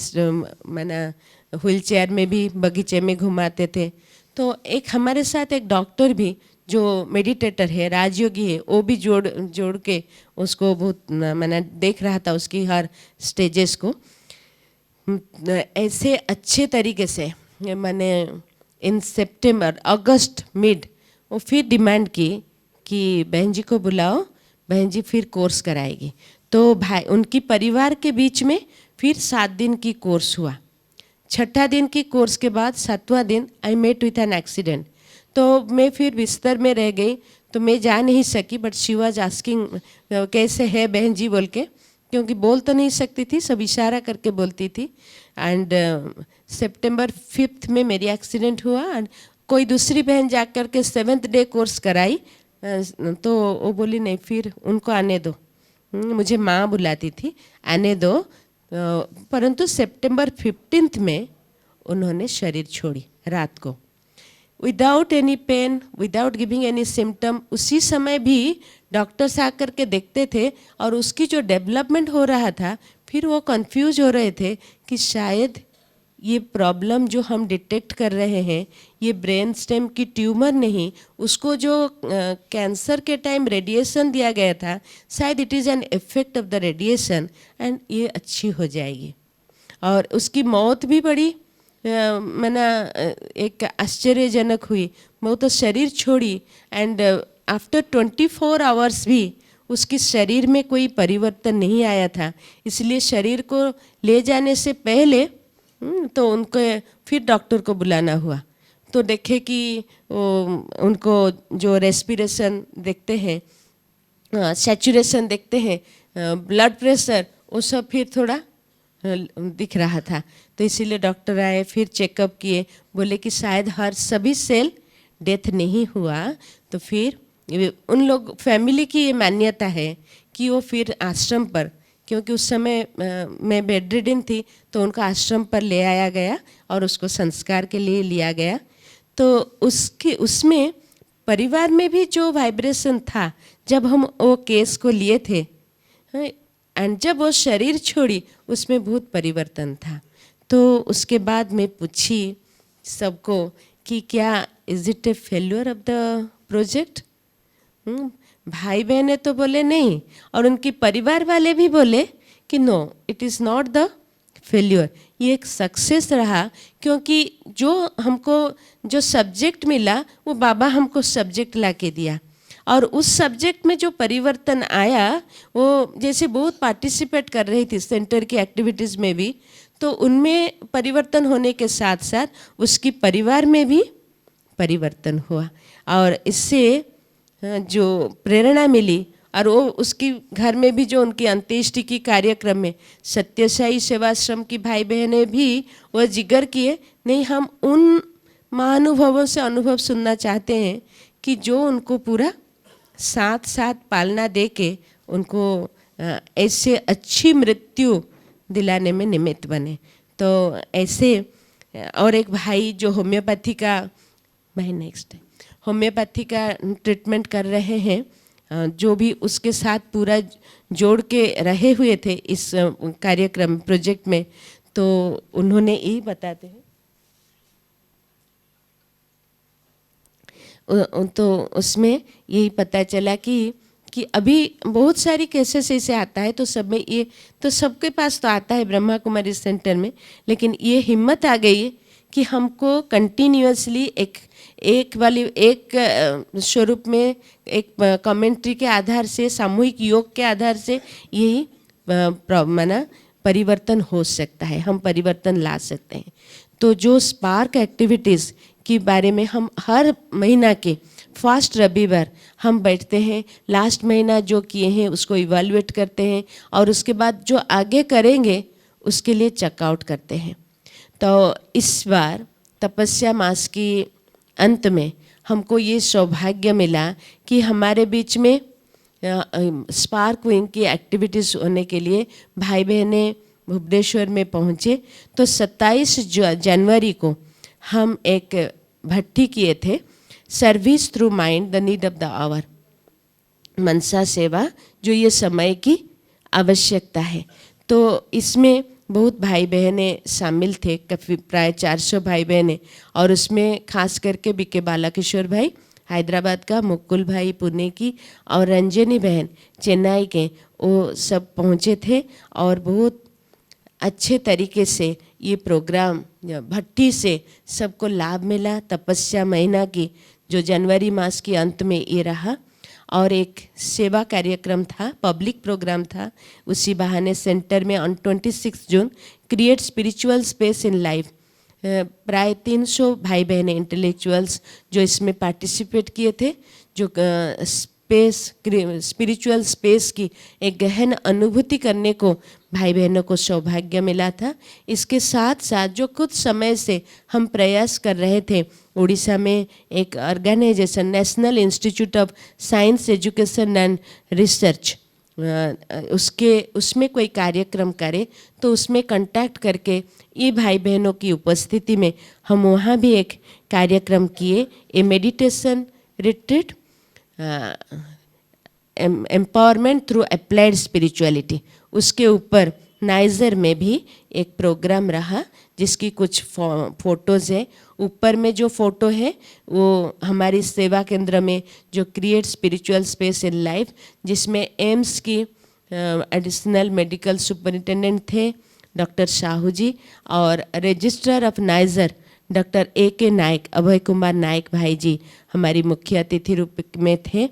मैंने व्हील चेयर में भी बगीचे में घुमाते थे। तो एक हमारे साथ एक डॉक्टर भी जो मेडिटेटर है, राजयोगी है, वो भी जोड़ के उसको बहुत मैंने देख रहा था उसकी हर स्टेजेस को। ऐसे अच्छे तरीके से मैंने इन सितंबर अगस्त मिड वो फिर डिमांड की कि बहन जी को बुलाओ, बहन जी फिर कोर्स कराएगी। तो भाई उनकी परिवार के बीच में फिर 7 दिन की कोर्स हुआ। 6ठा दिन की कोर्स के बाद 7वां दिन I met with an accident. तो मैं फिर बिस्तर में रह गई, तो मैं जा नहीं सकी, बट शी वाज आस्किंग कैसे है बहन जी बोल के, क्योंकि बोल तो नहीं सकती थी, सब इशारा करके बोलती थी। एंड सितंबर 5 में मेरी एक्सीडेंट हुआ एंड कोई दूसरी बहन जा कर के 7th डे कोर्स कराई। तो वो बोली नहीं, फिर उनको आने दो, मुझे माँ बुलाती थी, आने दो। परंतु सितंबर 15 में उन्होंने शरीर छोड़ी रात को, without any pain, without giving any symptom. उसी समय भी डॉक्टर्स आकर के देखते थे और उसकी जो डेवलपमेंट हो रहा था, फिर वो कंफ्यूज हो रहे थे कि शायद ये प्रॉब्लम जो हम डिटेक्ट कर रहे हैं ये ब्रेन स्टेम की ट्यूमर नहीं, उसको जो कैंसर के टाइम रेडिएशन दिया गया था, शायद it is an effect of the radiation and ये अच्छी हो जाएगी। और उसकी मौत भी बड़ी मैंने एक आश्चर्यजनक हुई। वो तो शरीर छोड़ी एंड आफ्टर 24 आवर्स भी उसकी शरीर में कोई परिवर्तन नहीं आया था। इसलिए शरीर को ले जाने से पहले तो उनको फिर डॉक्टर को बुलाना हुआ। तो देखे कि उनको जो रेस्पिरेशन देखते हैं, सैचुरेशन देखते हैं, ब्लड प्रेशर, वो सब फिर थोड़ा दिख रहा था। तो इसीलिए डॉक्टर आए, फिर चेकअप किए, बोले कि शायद हर सभी सेल डेथ नहीं हुआ। तो फिर उन लोग फैमिली की ये मान्यता है कि वो फिर आश्रम पर, क्योंकि उस समय मैं बेड रिडन थी, तो उनको आश्रम पर ले आया गया और उसको संस्कार के लिए लिया गया। तो उसमें परिवार में भी जो वाइब्रेशन था जब हम वो केस को लिए थे एंड जब वो शरीर छोड़ी, उसमें बहुत परिवर्तन था। तो उसके बाद मैं पूछी सबको कि क्या is it A failure of the project. भाई बहने तो बोले नहीं, और उनके परिवार वाले भी बोले कि no, it is not the failure, ये एक सक्सेस रहा। क्योंकि जो हमको जो सब्जेक्ट मिला वो बाबा हमको सब्जेक्ट ला के दिया, और उस सब्जेक्ट में जो परिवर्तन आया, वो जैसे बहुत पार्टिसिपेट कर रही थी सेंटर की एक्टिविटीज़ में भी, तो उनमें परिवर्तन होने के साथ साथ उसकी परिवार में भी परिवर्तन हुआ। और इससे जो प्रेरणा मिली, और वो उसकी घर में भी जो उनकी अंत्येष्टि की कार्यक्रम में सत्यसाई सेवाश्रम की भाई बहनें भी वह जिगर किए, नहीं हम उन महानुभवों से अनुभव सुनना चाहते हैं कि जो उनको पूरा साथ साथ पालना दे के उनको ऐसे अच्छी मृत्यु दिलाने में निमित्त बने। तो ऐसे और एक भाई जो होम्योपैथी का भाई नेक्स्ट है, होम्योपैथी का ट्रीटमेंट कर रहे हैं, जो भी उसके साथ पूरा जोड़ के रहे हुए थे इस कार्यक्रम प्रोजेक्ट में, तो उन्होंने यही बताते हैं। तो उसमें यही पता चला कि अभी बहुत सारी केसेस ऐसे आता है, तो सब में ये तो सबके पास तो आता है ब्रह्मा कुमारी सेंटर में, लेकिन ये हिम्मत आ गई है कि हमको कंटिन्यूअसली एक स्वरूप में एक कमेंट्री के आधार से, सामूहिक योग के आधार से यही माना परिवर्तन हो सकता है, हम परिवर्तन ला सकते हैं। तो जो स्पार्क एक्टिविटीज़ के बारे में हम हर महीना के फर्स्ट रविवार हम बैठते हैं, लास्ट महीना जो किए हैं उसको इवैल्यूएट करते हैं और उसके बाद जो आगे करेंगे उसके लिए चेकआउट करते हैं। तो इस बार तपस्या मास की अंत में हमको ये सौभाग्य मिला कि हमारे बीच में स्पार्क विंग की एक्टिविटीज़ होने के लिए भाई बहनें भुवनेश्वर में पहुँचे। तो 27 जनवरी को हम एक भट्टी किए थे, service through mind the need of the hour, मनसा सेवा जो ये समय की आवश्यकता है। तो इसमें बहुत भाई बहनें शामिल थे, काफ़ी प्राय 400 भाई बहनें, और उसमें खास करके बीके बालाकिशोर भाई हैदराबाद का, मुकुल भाई पुणे की और रंजनी बहन चेन्नई के, वो सब पहुँचे थे और बहुत अच्छे तरीके से ये प्रोग्राम भट्टी से सबको लाभ मिला। तपस्या महीना की जो जनवरी मास के अंत में ये रहा, और एक सेवा कार्यक्रम था, पब्लिक प्रोग्राम था। उसी बहाने सेंटर में on 26 June create spiritual space in life, प्राय 300 भाई बहनें इंटेलेक्चुअल्स जो इसमें पार्टिसिपेट किए थे, जो स्पिरिचुअल स्पेस की एक गहन अनुभूति करने को भाई बहनों को सौभाग्य मिला था। इसके साथ साथ जो कुछ समय से हम प्रयास कर रहे थे, उड़ीसा में एक organisation national institute of science education and research, उसमें कोई कार्यक्रम करे तो उसमें कांटेक्ट करके ये भाई बहनों की उपस्थिति में हम वहाँ भी एक कार्यक्रम किए, ए meditation retreat empowerment through applied spirituality. उसके ऊपर नाइजर में भी एक प्रोग्राम रहा जिसकी कुछ फ़ोटोज़ है। ऊपर में जो फ़ोटो है वो हमारी सेवा केंद्र में जो create spiritual space in life, जिसमें एम्स की एडिशनल मेडिकल सुपरिटेंडेंट थे डॉक्टर साहू जी, और registrar of niger doctor AK नायक, अभय कुमार नायक भाई जी हमारी मुख्य अतिथि रूप में थे।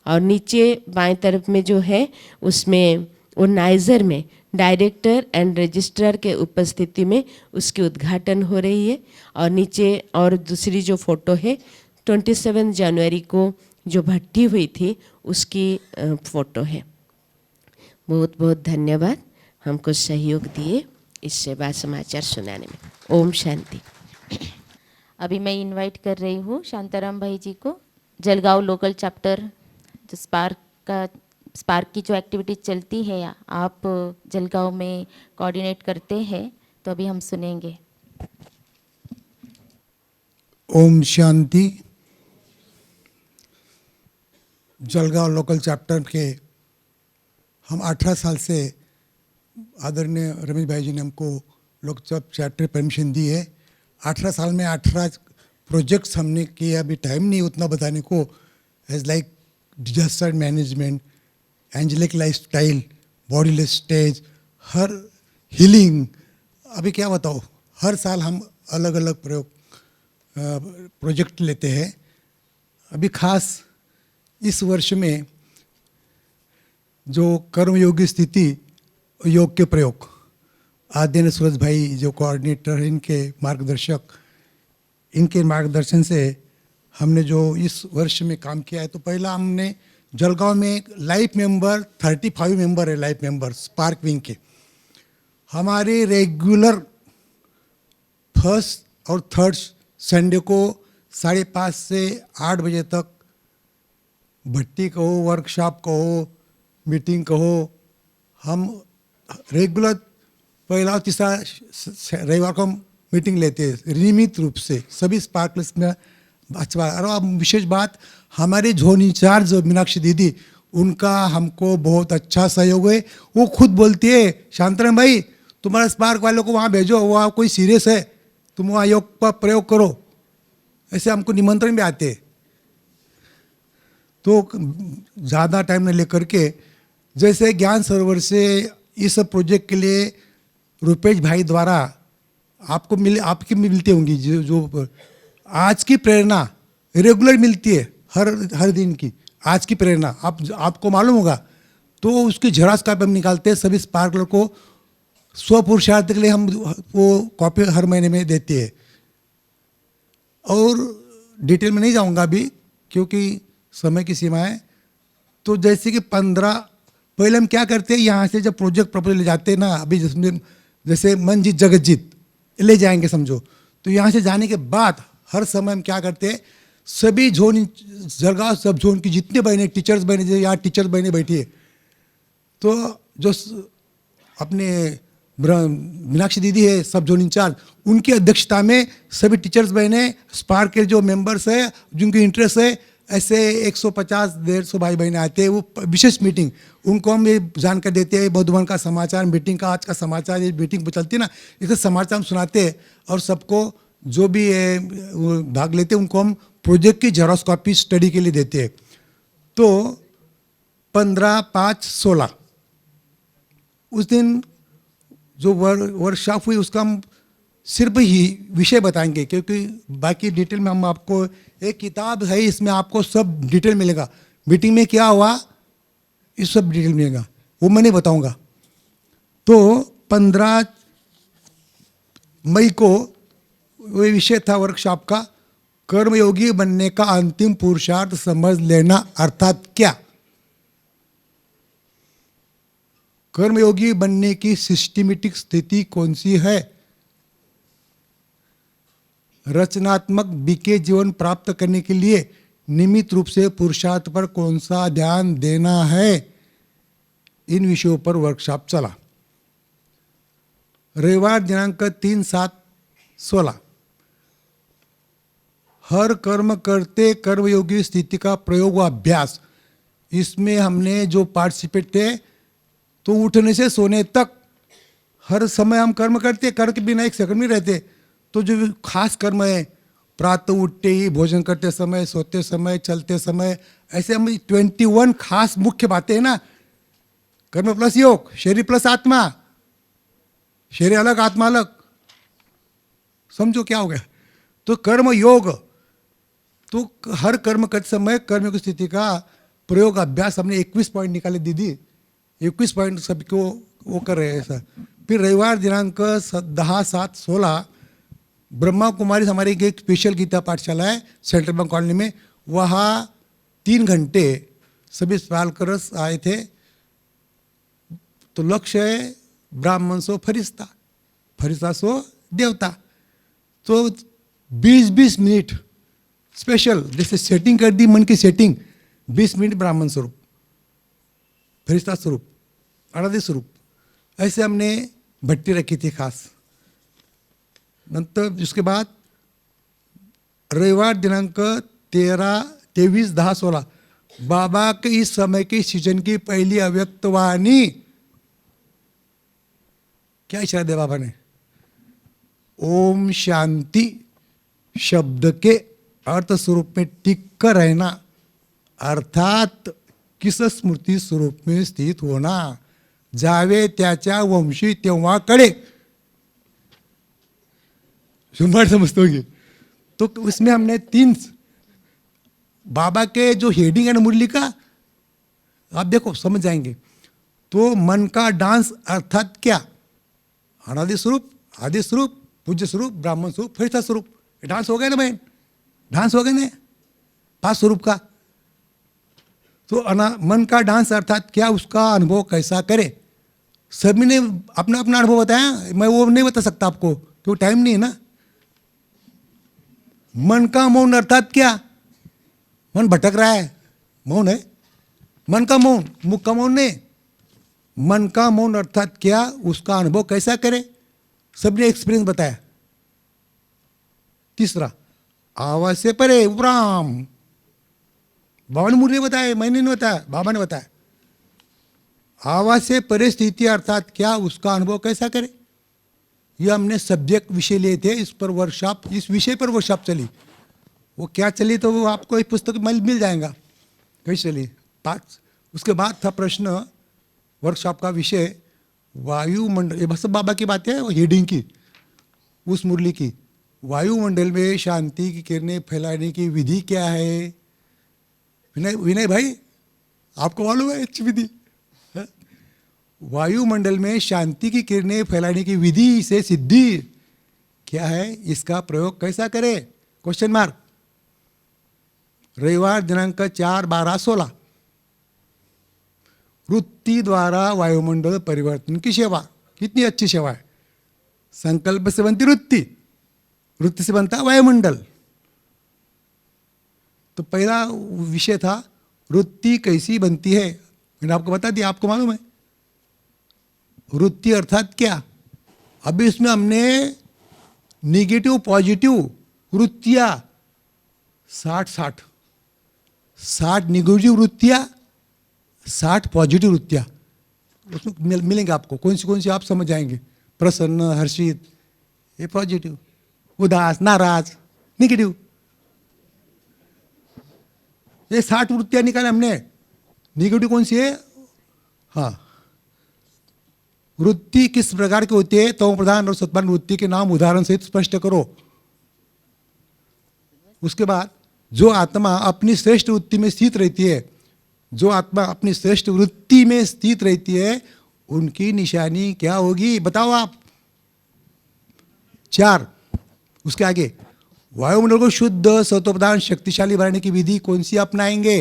और नीचे बाएं तरफ में जो है उसमें वो नाइजर में डायरेक्टर एंड रजिस्ट्रार के उपस्थिति में उसकी उद्घाटन हो रही है। और नीचे और दूसरी जो फ़ोटो है 27 जनवरी को जो भट्टी हुई थी उसकी फ़ोटो है। बहुत बहुत धन्यवाद हमको सहयोग दिए इस सेवा समाचार सुनाने में। ओम शांति। अभी मैं इनवाइट कर रही हूँ शांताराम भाई जी को, जलगांव लोकल चैप्टर जो स्पार्क की जो एक्टिविटी चलती है, आप जलगांव में कोऑर्डिनेट करते हैं, तो अभी हम सुनेंगे। ओम शांति। जलगांव लोकल चैप्टर के हम 18 साल से आदरणीय रमेश भाई जी ने हमको लोकल चैप्टर परमिशन दी है। 18 साल में 18 प्रोजेक्ट्स हमने किए, अभी टाइम नहीं उतना बताने को। As like disaster management, angelic lifestyle, bodiless stage, हर हीलिंग, अभी क्या बताओ, हर साल हम अलग अलग प्रोजेक्ट लेते हैं। अभी खास इस वर्ष में जो कर्मयोगी स्थिति योग के प्रयोग, आदरणीय सूरज भाई जो कोऑर्डिनेटर, इनके मार्गदर्शन से हमने जो इस वर्ष में काम किया है। तो पहला हमने जलगांव में लाइफ मेंबर 35 मेंबर है, लाइफ मेंबर स्पार्क विंग के। हमारे रेगुलर फर्स्ट और थर्ड संडे को 5:30 से 8 बजे तक भट्टी कहो, वर्कशॉप कहो, मीटिंग कहो, हम रेगुलर पहला और तीसरा रविवार को हम मीटिंग लेते हैं नियमित रूप से सभी स्पार्कल्स में। अच्छा, और अब विशेष बात, हमारे जोन इंचार्ज मीनाक्षी दीदी, उनका हमको बहुत अच्छा सहयोग है। वो खुद बोलती है, शांताराम भाई तुम्हारा स्पार्क वालों को वहाँ भेजो, वहाँ कोई सीरियस है, तुम वहाँ योग का प्रयोग करो, ऐसे हमको निमंत्रण भी आते हैं। तो ज़्यादा टाइम न लेकर के, जैसे ज्ञान सरोवर से इस प्रोजेक्ट के लिए रुपेश भाई द्वारा आपकी मिलती होंगी जो आज की प्रेरणा रेगुलर मिलती है, हर दिन की आज की प्रेरणा आपको मालूम होगा। तो उसकी झेरॉक्स कॉपी हम निकालते हैं, सभी स्पार्कलर को स्व पुरुषार्थ के लिए हम वो कॉपी हर महीने में देते हैं। और डिटेल में नहीं जाऊंगा अभी क्योंकि समय की सीमा है। तो जैसे कि 15 पहले हम क्या करते हैं, यहाँ से जब प्रोजेक्ट प्रपोजल ले जाते हैं ना, अभी जिसमें जैसे मनजीत जगतजीत ले जाएंगे समझो, तो यहाँ से जाने के बाद हर समय हम क्या करते हैं, सभी जोन जलगांव सब जोन की जितने बहनें टीचर्स बहनें, जैसे यहाँ टीचर्स बहनें बैठी है, तो जो अपने मीनाक्षी दीदी है सब जोन इंचार्ज, उनकी अध्यक्षता में सभी टीचर्स बहनें, स्पार्क के जो मेंबर्स है जिनकी इंटरेस्ट है, ऐसे 150-150 भाई बहनें आते हैं। वो विशेष मीटिंग उनको हम ये जानकारी देते हैं, बौद्धवन का समाचार, मीटिंग का आज का समाचार, ये मीटिंग चलती है ना, इसका समाचार हम सुनाते हैं। और सबको जो भी भाग लेते हैं उनको हम प्रोजेक्ट की जेरॉक्स कॉपी स्टडी के लिए देते हैं। तो 15/5/16 उस दिन जो वर्कशॉप हुई उसका हम सिर्फ ही विषय बताएंगे, क्योंकि बाकी डिटेल में हम आपको एक किताब है, इसमें आपको सब डिटेल मिलेगा, मीटिंग में क्या हुआ इस सब डिटेल मिलेगा, वो मैं नहीं बताऊंगा। तो 15 मई को वो विषय था वर्कशॉप का, कर्मयोगी बनने का अंतिम पुरुषार्थ समझ लेना अर्थात क्या। कर्मयोगी बनने की सिस्टमेटिक स्थिति कौन सी है, रचनात्मक बीके जीवन प्राप्त करने के लिए नियमित रूप से पुरुषार्थ पर कौन सा ध्यान देना है, इन विषयों पर वर्कशॉप चला। रविवार दिनांक 3/7/16 हर कर्म करते कर्मयोगी स्थिति का प्रयोग व अभ्यास। इसमें हमने जो पार्टिसिपेट थे, तो उठने से सोने तक हर समय हम कर्म करते, कर के बिना एक सेकंड नहीं रहते। तो जो खास कर्म है, प्रातः उठते ही, भोजन करते समय, सोते समय, चलते समय, ऐसे हम 21 खास मुख्य बातें हैं ना, कर्म प्लस योग, शरीर प्लस आत्मा, शरीर अलग आत्मा अलग, समझो क्या हो गया। तो कर्म योग, तो हर कर्म करते समय कर्म की स्थिति का प्रयोग अभ्यास हमने 21 पॉइंट निकाले दीदी, 21 पॉइंट सबको वो कर रहे हैं सर। फिर रविवार दिनांक 10/7/16 ब्रह्मा कुमारी हमारी एक स्पेशल गीता पाठशाला है सेंट्रल बैंक कॉलोनी में, वहाँ 3 घंटे सभी स्पार्कलर्स आए थे। तो लक्ष्य है ब्राह्मण सो फरिश्ता, फरिश्ता सो देवता। तो 20-20 मिनट स्पेशल, जैसे सेटिंग कर दी मन की सेटिंग, 20 मिनट ब्राह्मण स्वरूप, फरिश्ता स्वरूप, अनादि स्वरूप, ऐसे हमने भट्टी रखी थी खास। नंतर उसके बाद रविवार दिनांक 23/10/16 बाबा के इस समय के सीजन की पहली अव्यक्त वाणी। क्या इशारा दिया बाबा ने, ओम शांति शब्द के अर्थ स्वरूप में टिक कर रहना, अर्थात किस स्मृती स्वरूप में स्थित होना, जावे त्याच्या वंशी तेव्हा कळे। शुभार समझते होंगे। तो उसमें हमने 3 बाबा के जो हेडिंग है ना मुरली का, आप देखो समझ जाएंगे। तो मन का डांस अर्थात क्या, अनादि स्वरूप, आदि स्वरूप, पूज्य स्वरूप, ब्राह्मण स्वरूप, फरिश्ता स्वरूप, डांस हो गया ना बहन, डांस हो गया ना 5 स्वरूप का। तो मन का डांस अर्थात क्या, उसका अनुभव कैसा करे। सभी ने अपना अपना अनुभव बताया, मैं वो नहीं बता सकता आपको क्योंकि टाइम नहीं है ना। मन का मौन अर्थात क्या, मन भटक रहा है, मौन है, मन का मौन, मुख का मौन नहीं, मन का मौन अर्थात क्या, उसका अनुभव कैसा करे, सबने एक्सपीरियंस बताया। तीसरा, आवाज से परे उपराम, बाबा ने मुझे बताया, मैंने नहीं बताया, बाबा ने बताया। आवाज से परे स्थिति अर्थात क्या, उसका अनुभव कैसा करे। ये हमने सब्जेक्ट विषय लिए थे, इस पर वर्कशॉप, इस विषय पर वर्कशॉप चली। वो क्या चली तो वो आपको एक पुस्तक मिल जाएगा कैसे चली। 5 उसके बाद था प्रश्न, वर्कशॉप का विषय वायुमंडल, ये बस बाबा की बात है, हेडिंग की, उस मुरली की, वायुमंडल में शांति की किरणें फैलाने की विधि क्या है। विनय भाई आपको मालूम है अच्छी विधि? वायुमंडल में शांति की किरणें फैलाने की विधि से सिद्धि क्या है, इसका प्रयोग कैसा करे, क्वेश्चन मार्क। रविवार दिनांक 4/12/16, वृत्ति द्वारा वायुमंडल परिवर्तन की सेवा। कितनी अच्छी सेवा है। संकल्प से बनती वृत्ति, वृत्ति से बनता वायुमंडल। तो पहला विषय था वृत्ति कैसी बनती है, मैंने आपको बता दिया, आपको मालूम है वृत्ति अर्थात क्या। अभी इसमें हमने निगेटिव पॉजिटिव वृत्तियां 60 निगेटिव वृत्तियां, 60 पॉजिटिव वृत्तियां उसमें मिलेंगे आपको। कौन सी आप समझ जाएंगे। प्रसन्न, हर्षित, ये पॉजिटिव, उदास, नाराज, निगेटिव, ये 60 वृत्तियां निकाले हमने। निगेटिव कौन सी है? हाँ, वृत्ति किस प्रकार की होती है, तमो प्रधान और सत्प्रधान वृत्ति के नाम उदाहरण सहित स्पष्ट करो। उसके बाद जो आत्मा अपनी श्रेष्ठ वृत्ति में स्थित रहती है, जो आत्मा अपनी श्रेष्ठ वृत्ति में स्थित रहती है, उनकी निशानी क्या होगी बताओ आप। 4 उसके आगे, वायुमंडल को शुद्ध सत्वप्रधान शक्तिशाली बनाने की विधि कौन सी अपनाएंगे।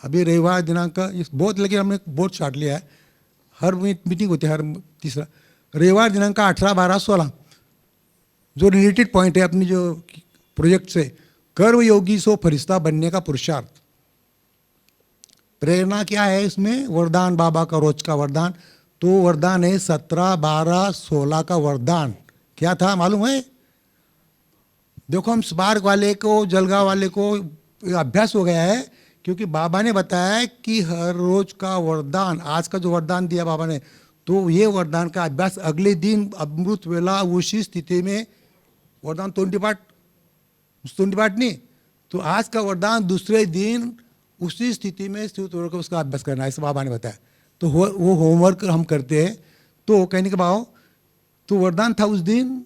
अभी रविवार दिनांक, बहुत लेकिन हमने बहुत छाट लिया है, हर मीटिंग होती है, हर तीसरा रविवार दिनांक 18/12/16 जो रिलेटेड पॉइंट है अपनी जो प्रोजेक्ट से, कर्म योगी सो फरिश्ता बनने का पुरुषार्थ। प्रेरणा क्या है इसमें, वरदान, बाबा का रोज का वरदान। तो वरदान है 17/12/16 का वरदान। क्या था मालूम है? देखो हम स्पार्क वाले को, जलगांव वाले को अभ्यास हो गया है, क्योंकि बाबा ने बताया कि हर रोज का वरदान, आज का जो वरदान दिया बाबा ने, तो ये वरदान का अभ्यास अगले दिन अमृत वेला उसी स्थिति में, वरदान 20 पार्ट नहीं, तो आज का वरदान दूसरे दिन उसी स्थिति में स्थित होकर उसका अभ्यास करना है, ऐसा बाबा ने बताया। तो वो होमवर्क हम करते हैं। तो कहने के बाद तो वरदान था उस दिन,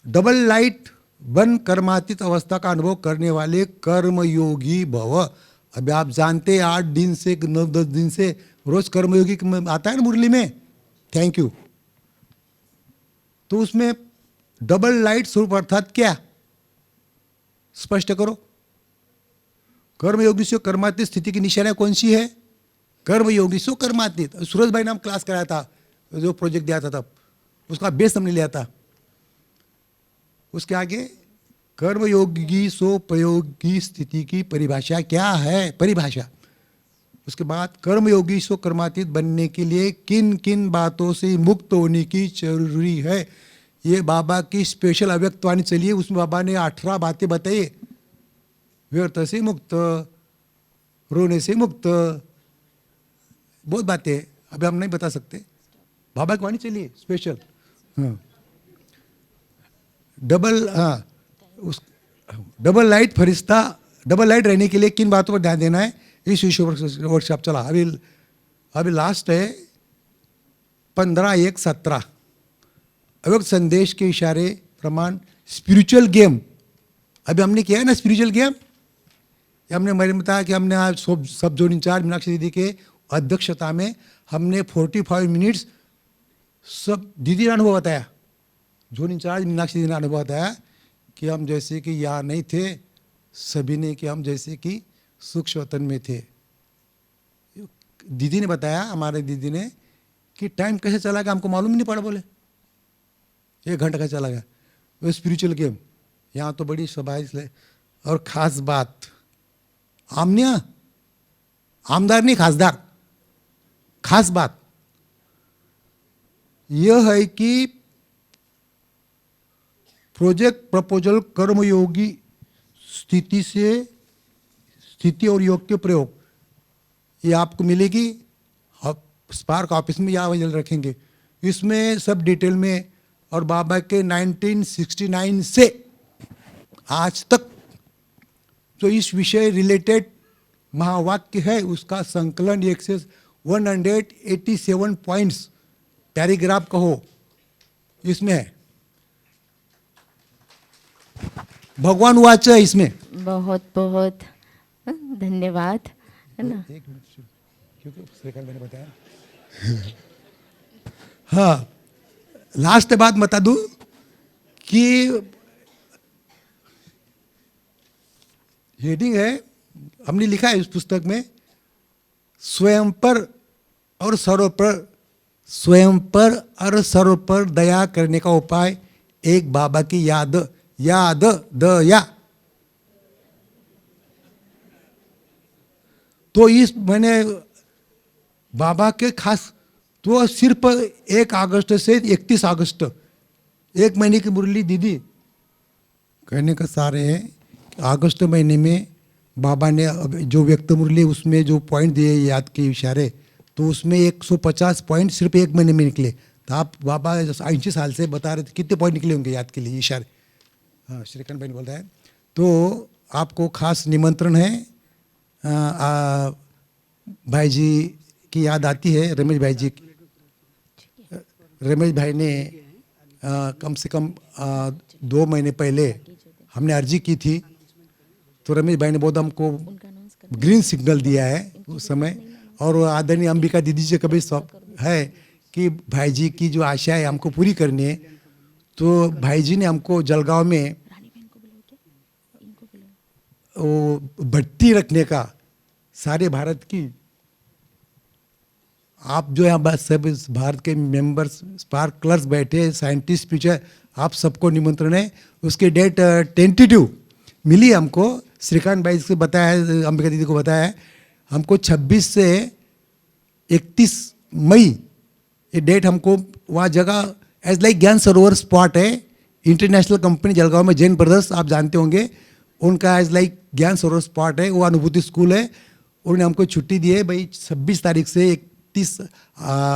डबल लाइट बन कर्मातीत अवस्था का अनुभव करने वाले कर्मयोगी भव। अभी आप जानते हैं 8 दिन से 9-10 दिन से रोज कर्मयोगी आता है ना मुरली में, थैंक यू। तो उसमें डबल लाइट स्वरूप अर्थात क्या, स्पष्ट करो। कर्मयोगी से कर्मातीत स्थिति की निशानियां कौन सी है? कर्मयोगी से कर्मातीत, सूरज भाई ने हम क्लास कराया था, जो प्रोजेक्ट दिया था तब, उसका बेस हमने लिया था। उसके आगे कर्मयोगी सो प्रयोगी स्थिति की परिभाषा क्या है, परिभाषा। उसके बाद कर्मयोगी सो कर्मातीत बनने के लिए किन किन बातों से मुक्त होने की जरूरी है, ये बाबा की स्पेशल अव्यक्तवाणी चली है। उसमें बाबा ने 18 बातें बताई। व्यर्थ से मुक्त, रोने से मुक्त, बहुत बातें अभी हम नहीं बता सकते, बाबा की वाणी चलिए स्पेशल। हाँ, डबल लाइट फरिश्ता, डबल लाइट रहने के लिए किन बातों पर ध्यान देना है, इस विषय वर्कशॉप चला। अभी लास्ट है 15/1/17 अव्यक्त संदेश के इशारे प्रमाण स्पिरिचुअल गेम। अभी हमने किया है ना स्पिरिचुअल गेम, हमने मैंने बताया कि हमने आज सब जोन इंचार्ज मीनाक्षी दीदी के अध्यक्षता में हमने 45 मिनट्स सब दीदी ने अनुभव बताया, जोन इंचार्ज मीनाक्षी दीदी ने अनुभव बताया कि हम जैसे कि यहाँ नहीं थे, सभी ने कि हम जैसे कि सूक्ष्म वतन में थे। दीदी ने बताया, हमारे दीदी ने, कि टाइम कैसे चला गया हमको मालूम ही नहीं पड़ा। बोले 1 घंटा का चला गया। वो स्पिरिचुअल गेम यहाँ तो बड़ी सभा है इसलिए। और ख़ास बात, आमनिया आमदार नहीं खासदार। खास बात यह है कि प्रोजेक्ट प्रपोजल कर्मयोगी स्थिति और योग के प्रयोग ये आपको मिलेगी। आप स्पार्क ऑफिस में या वहीं रखेंगे। इसमें सब डिटेल में और बाबा के 1969 से आज तक जो इस विषय रिलेटेड महावाक्य है उसका संकलन एक से 187 पॉइंट्स पैराग्राफ कहो इसमें है। भगवान वाच है इसमें। बहुत बहुत धन्यवाद, है ना। एक मिनट क्योंकि श्रीकांत मैंने बताया। हाँ, लास्ट बात बता दूं कि हेडिंग है, हमने लिखा है इस पुस्तक में, स्वयं पर और सर्व पर, स्वयं पर और सर्व पर दया करने का उपाय, एक बाबा की याद, याद दया। तो इस मैंने बाबा के खास तो सिर्फ 1 अगस्त से 31 अगस्त 1 महीने की मुरली दीदी कहने का सारे हैं। अगस्त महीने में बाबा ने जो व्यक्त मुरली उसमें जो पॉइंट दिए याद के इशारे, तो उसमें 150 पॉइंट सिर्फ 1 महीने में निकले। तो आप बाबा 80 साल से बता रहे थे कितने पॉइंट निकले होंगे याद के लिए इशारे। हाँ, श्रीकांत भाई बोल रहा है। तो आपको खास निमंत्रण है। भाई जी की याद आती है, रमेश भाई जी। रमेश भाई ने कम से कम 2 महीने पहले हमने अर्जी की थी, तो रमेश भाई ने बहुत हमको ग्रीन सिग्नल दिया है उस समय। और आदरणीय अंबिका दीदी जी का भी है कि भाई जी की जो आशा है हमको पूरी करनी है। तो भाई जी ने हमको जलगांव में वो भट्टी रखने का, सारे भारत की, आप जो यहाँ बस सब भारत के मेंबर्स स्पार्क क्लर्क्स बैठे, साइंटिस्ट पीछे, आप सबको निमंत्रण है। उसकी डेट टेंटेटिव मिली हमको, श्रीकांत भाई से बताया है, अंबिका दीदी को बताया है हमको 26 से 31 मई ये डेट हमको वहाँ जगह एज लाइक ज्ञान सरोवर स्पॉट है। इंटरनेशनल कंपनी जलगांव में जैन ब्रदर्स आप जानते होंगे, उनका एज लाइक ज्ञान सरोवर स्पॉट है, वो अनुभूति स्कूल है। उन्होंने हमको छुट्टी दी है भाई 26 तारीख से 31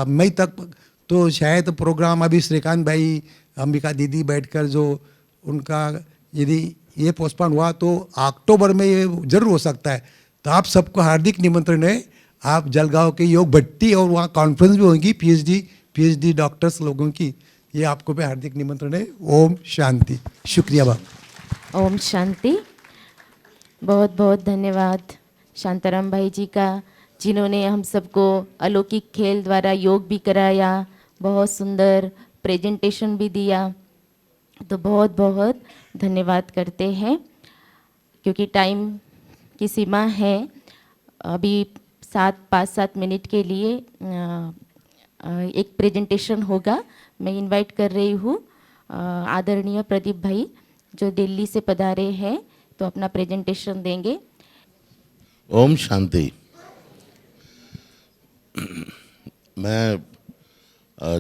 मई तक। तो शायद प्रोग्राम अभी श्रीकांत भाई अंबिका दीदी बैठकर जो उनका यदि ये पोस्टपोन हुआ तो अक्टूबर में ये जरूर हो सकता है। तो आप सबको हार्दिक निमंत्रण है। आप जलगांव के योग भट्टी और वहाँ कॉन्फ्रेंस भी होगी पीएचडी डॉक्टर्स लोगों की, ये आपको भी हार्दिक निमंत्रण है। ओम शांति। शुक्रिया बाबा। ओम शांति। बहुत बहुत धन्यवाद शांताराम भाई जी का, जिन्होंने हम सबको अलौकिक खेल द्वारा योग भी कराया, बहुत सुंदर प्रेजेंटेशन भी दिया। तो बहुत बहुत धन्यवाद करते हैं। क्योंकि टाइम की सीमा है, अभी 5-7 मिनट के लिए एक प्रेजेंटेशन होगा। मैं इनवाइट कर रही हूँ आदरणीय प्रदीप भाई जो दिल्ली से पधारे हैं, तो अपना प्रेजेंटेशन देंगे। ओम शांति। मैं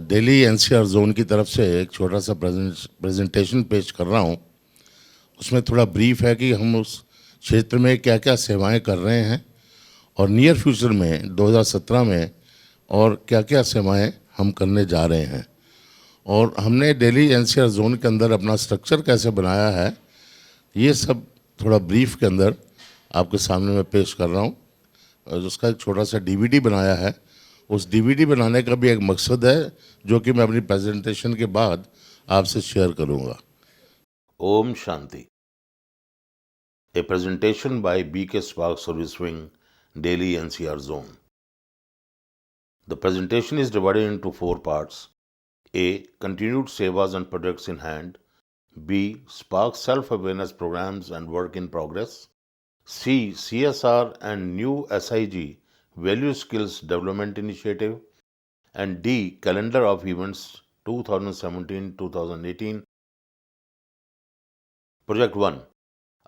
दिल्ली एनसीआर जोन की तरफ से एक छोटा सा प्रेजेंटेशन पेश कर रहा हूँ। उसमें थोड़ा ब्रीफ है कि हम उस क्षेत्र में क्या क्या सेवाएं कर रहे हैं और नियर फ्यूचर में 2017 में और क्या क्या सेवाएं हम करने जा रहे हैं, और हमने दिल्ली एनसीआर जोन के अंदर अपना स्ट्रक्चर कैसे बनाया है, ये सब थोड़ा ब्रीफ के अंदर आपके सामने मैं पेश कर रहा हूँ। उसका एक छोटा सा डीवीडी बनाया है। उस डीवीडी बनाने का भी एक मकसद है जो कि मैं अपनी प्रेजेंटेशन के बाद आपसे शेयर करूँगा। Om Shanti. A presentation by B.K. Spark Service Wing, Delhi NCR Zone. The presentation is divided into 4 parts. A. Continued Sevas and Projects in Hand. B. Spark Self-Awareness Programs and Work in Progress. C. CSR and New SIG Value Skills Development Initiative. And D. Calendar of Events 2017-2018. Project 1.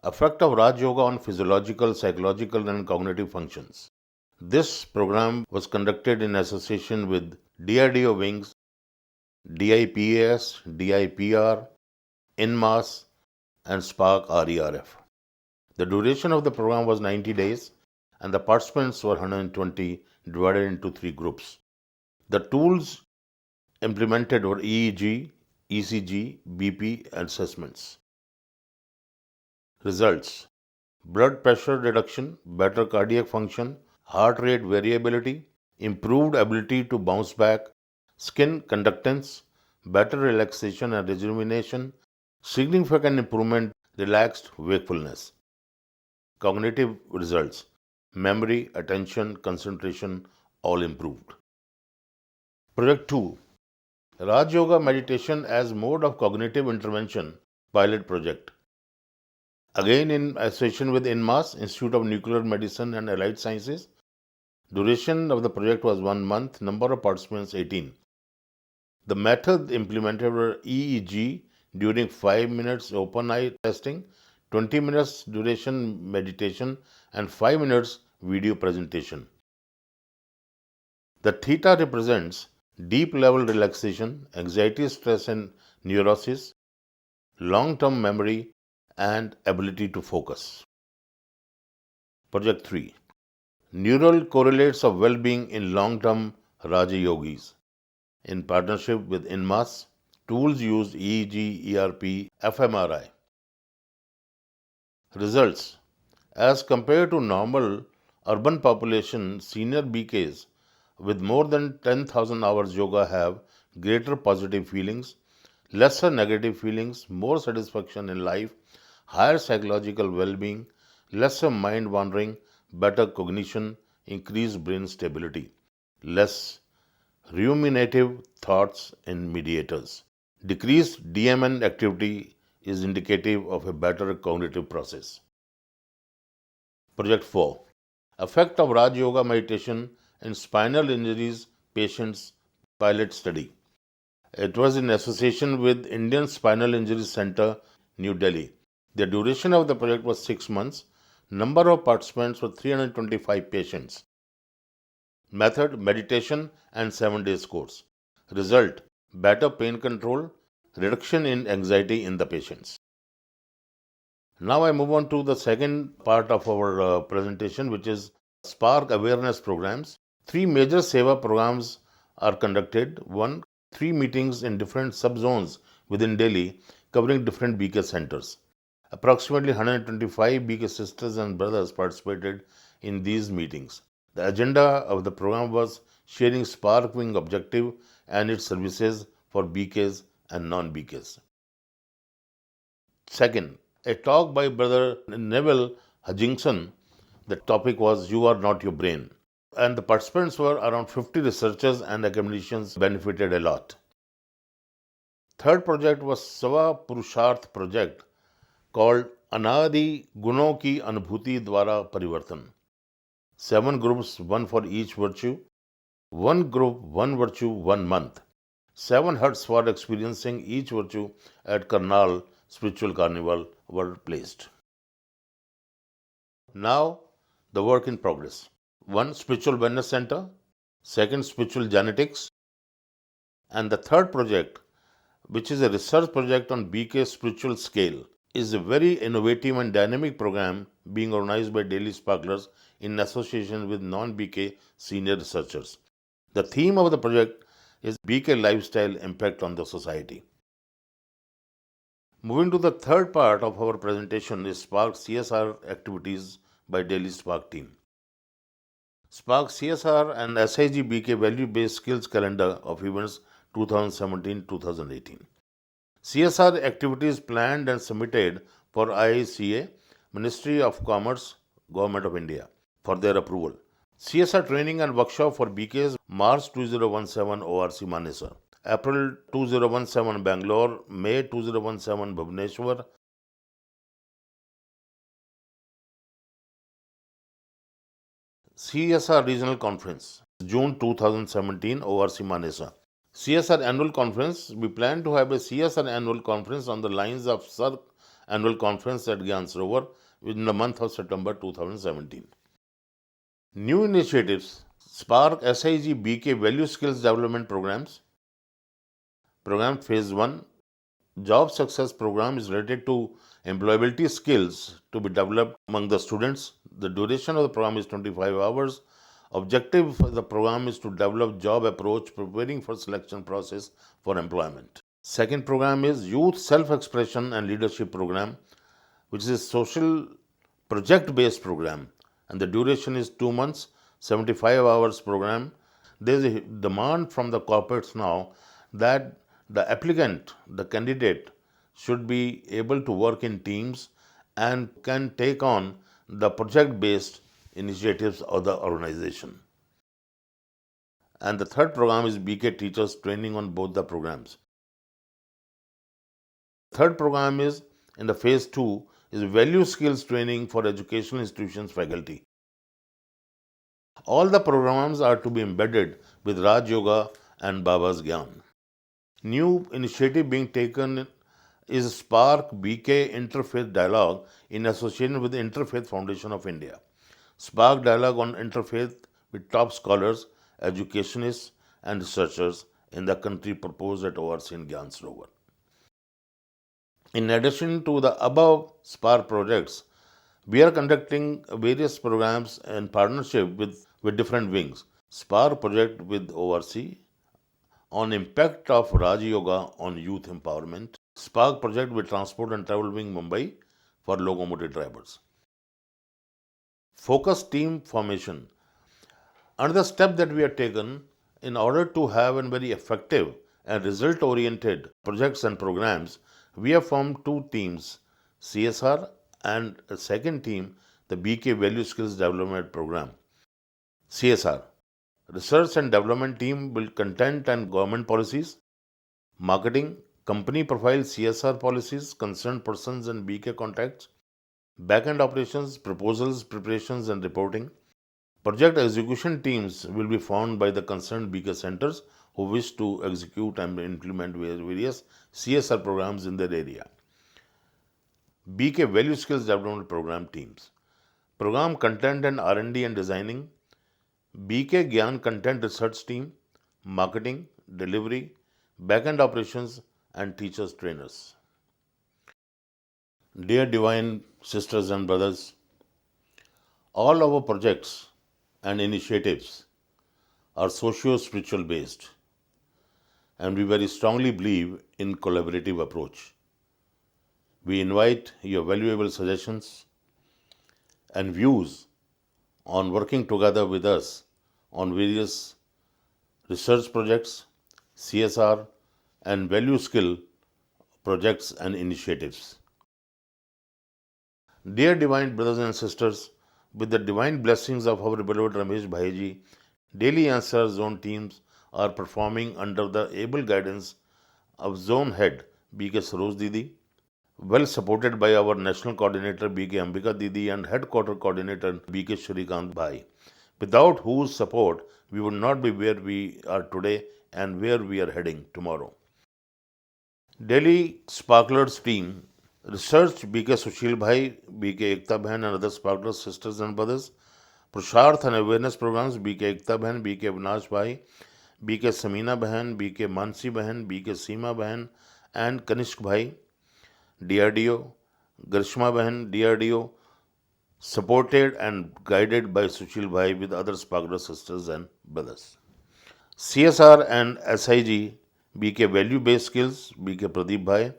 Effect of Raj Yoga on physiological, psychological and cognitive functions. This program was conducted in association with DRDO Wings, DIPAS, DIPR, INMAS, and Spark RERF. The duration of the program was 90 days and the participants were 120 divided into 3 groups. The tools implemented were EEG, ECG, BP, and assessments. Results: blood pressure reduction, better cardiac function, heart rate variability, improved ability to bounce back, skin conductance, better relaxation and rejuvenation, significant improvement, relaxed wakefulness. Cognitive results: memory, attention, concentration, all improved. Project 2: Raj Yoga Meditation as Mode of Cognitive Intervention Pilot Project. Again in association with INMAS, Institute of Nuclear Medicine and Allied Sciences. Duration of the project was 1 month, number of participants 18. The method implemented were EEG during 5 minutes open eye testing, 20 minutes duration meditation, and 5 minutes video presentation. The theta represents deep level relaxation, anxiety, stress, and neurosis, long term memory, and ability to focus. Project 3: Neural correlates of well being in long term Raja Yogis. In partnership with INMAS, tools used EEG, ERP, fMRI. Results: as compared to normal urban population, senior BKs with more than 10,000 hours yoga have greater positive feelings, lesser negative feelings, more satisfaction in life, higher psychological well-being, lesser mind wandering, better cognition, increased brain stability, less ruminative thoughts in mediators. Decreased DMN activity is indicative of a better cognitive process. Project 4: Effect of Raj Yoga Meditation in Spinal Injuries Patients Pilot Study. It was in association with Indian Spinal Injury Center, New Delhi. The duration of the project was 6 months. Number of participants were 325 patients. Method: meditation and 7 days course. Result: better pain control, reduction in anxiety in the patients. Now I move on to the second part of our presentation, which is Spark awareness programs. 3 major Seva programs are conducted. 1, 3 meetings in different subzones within Delhi covering different BK centers. Approximately 125 BK sisters and brothers participated in these meetings. The agenda of the program was sharing Spark Wing objective and its services for BKs and non-BKs. Second, a talk by Brother Neville Hutchinson. The topic was "You Are Not Your Brain." And the participants were around 50 researchers and academicians, benefited a lot. Third project was Sava Purusharth project called Anadi Guno Ki Anubhuti Dwara Parivartan. 7 groups, 1 for each virtue. 1 group, 1 virtue, 1 month. 7 huts for experiencing each virtue at Karnal Spiritual Carnival were placed. Now, the work in progress. 1, Spiritual Wellness Center. 2nd, Spiritual Genetics. And the third project, which is a research project on BK spiritual scale, is a very innovative and dynamic program being organized by Delhi Sparklers in association with non-BK senior researchers. The theme of the project is BK lifestyle impact on the society. Moving to the third part of our presentation is Spark CSR activities by Delhi Spark team. Spark CSR and SIG BK value-based skills calendar of events 2017-2018. CSR activities planned and submitted for IICA, Ministry of Commerce, Government of India for their approval. CSR training and workshop for BKs March 2017 ORC Manesar, April 2017 Bangalore, May 2017 Bhubaneswar, CSR Regional Conference, June 2017 ORC Manesa. CSR Annual Conference, we plan to have a CSR Annual Conference on the lines of SARC Annual Conference at Gyan Sarovar within the month of September 2017. New initiatives: Spark SIG BK Value Skills Development Programs. Program Phase 1 Job Success Program is related to employability skills to be developed among the students. The duration of the program is 25 hours. Objective of the program is to develop job approach preparing for selection process for employment. Second program is Youth Self-Expression and Leadership Program, which is a social project-based program, and the duration is 2 months, 75 hours program. There is a demand from the corporates now that the applicant, the candidate, should be able to work in teams and can take on the project-based initiatives of the organization. And the third program is BK Teachers Training on both the programs. Third program is in the phase 2 is value skills training for educational institutions faculty. All the programs are to be embedded with Raj Yoga and Baba's Gyan. New initiative being taken is Spark BK Interfaith Dialogue in association with the Interfaith Foundation of India. Spark Dialogue on Interfaith with top scholars, educationists and researchers in the country proposed at ORC in Gyan Sarovar. In addition to the above Spark projects, we are conducting various programs in partnership with different wings. Spark project with ORC on impact of Raj Yoga on youth empowerment. Spark project with Transport and Travel Wing Mumbai for locomotive drivers. Focus team formation. Another step that we have taken in order to have a very effective and result-oriented projects and programs, we have formed 2 teams, CSR and a second team, the BK Value Skills Development Program. CSR, Research and Development Team build content and government policies. Marketing, company profile CSR policies, concerned persons and BK contacts. Back-end operations, proposals, preparations and reporting. Project execution teams will be formed by the concerned BK centers who wish to execute and implement various CSR programs in their area. BK Value Skills Development Program teams. Program content and R&D and designing. BK Gyan Content Research Team, Marketing, Delivery, Back-end Operations and Teachers Trainers. Dear Divine Sisters and Brothers, all our projects and initiatives are socio-spiritual based, and we very strongly believe in collaborative approach. We invite your valuable suggestions and views on working together with us on various research projects, CSR and value skill projects and initiatives. Dear Divine Brothers and Sisters, with the divine blessings of our beloved Ramesh Bhaiji, Daily Answer Zone teams are performing under the able guidance of Zone Head BK Saroj Didi, well supported by our National Coordinator BK Ambika Didi and Headquarter Coordinator BK Shrikant Bhai, without whose support we would not be where we are today and where we are heading tomorrow. Delhi Sparklers team, Research BK Sushil Bhai, BK Ekta Bhan and other Sparklers sisters and brothers, Prusharth and awareness programs BK Ekta Bhan, BK Avinash Bhai, BK Samina Bhan, BK Mansi Bhan, BK Seema Bhan and Kanishk Bhai, DRDO, Grishma Bhan, DRDO, supported and guided by Sushil Bhai with other Sparkler sisters and brothers. CSR and SIG, BK Value Based Skills, BK Pradeep Bhai,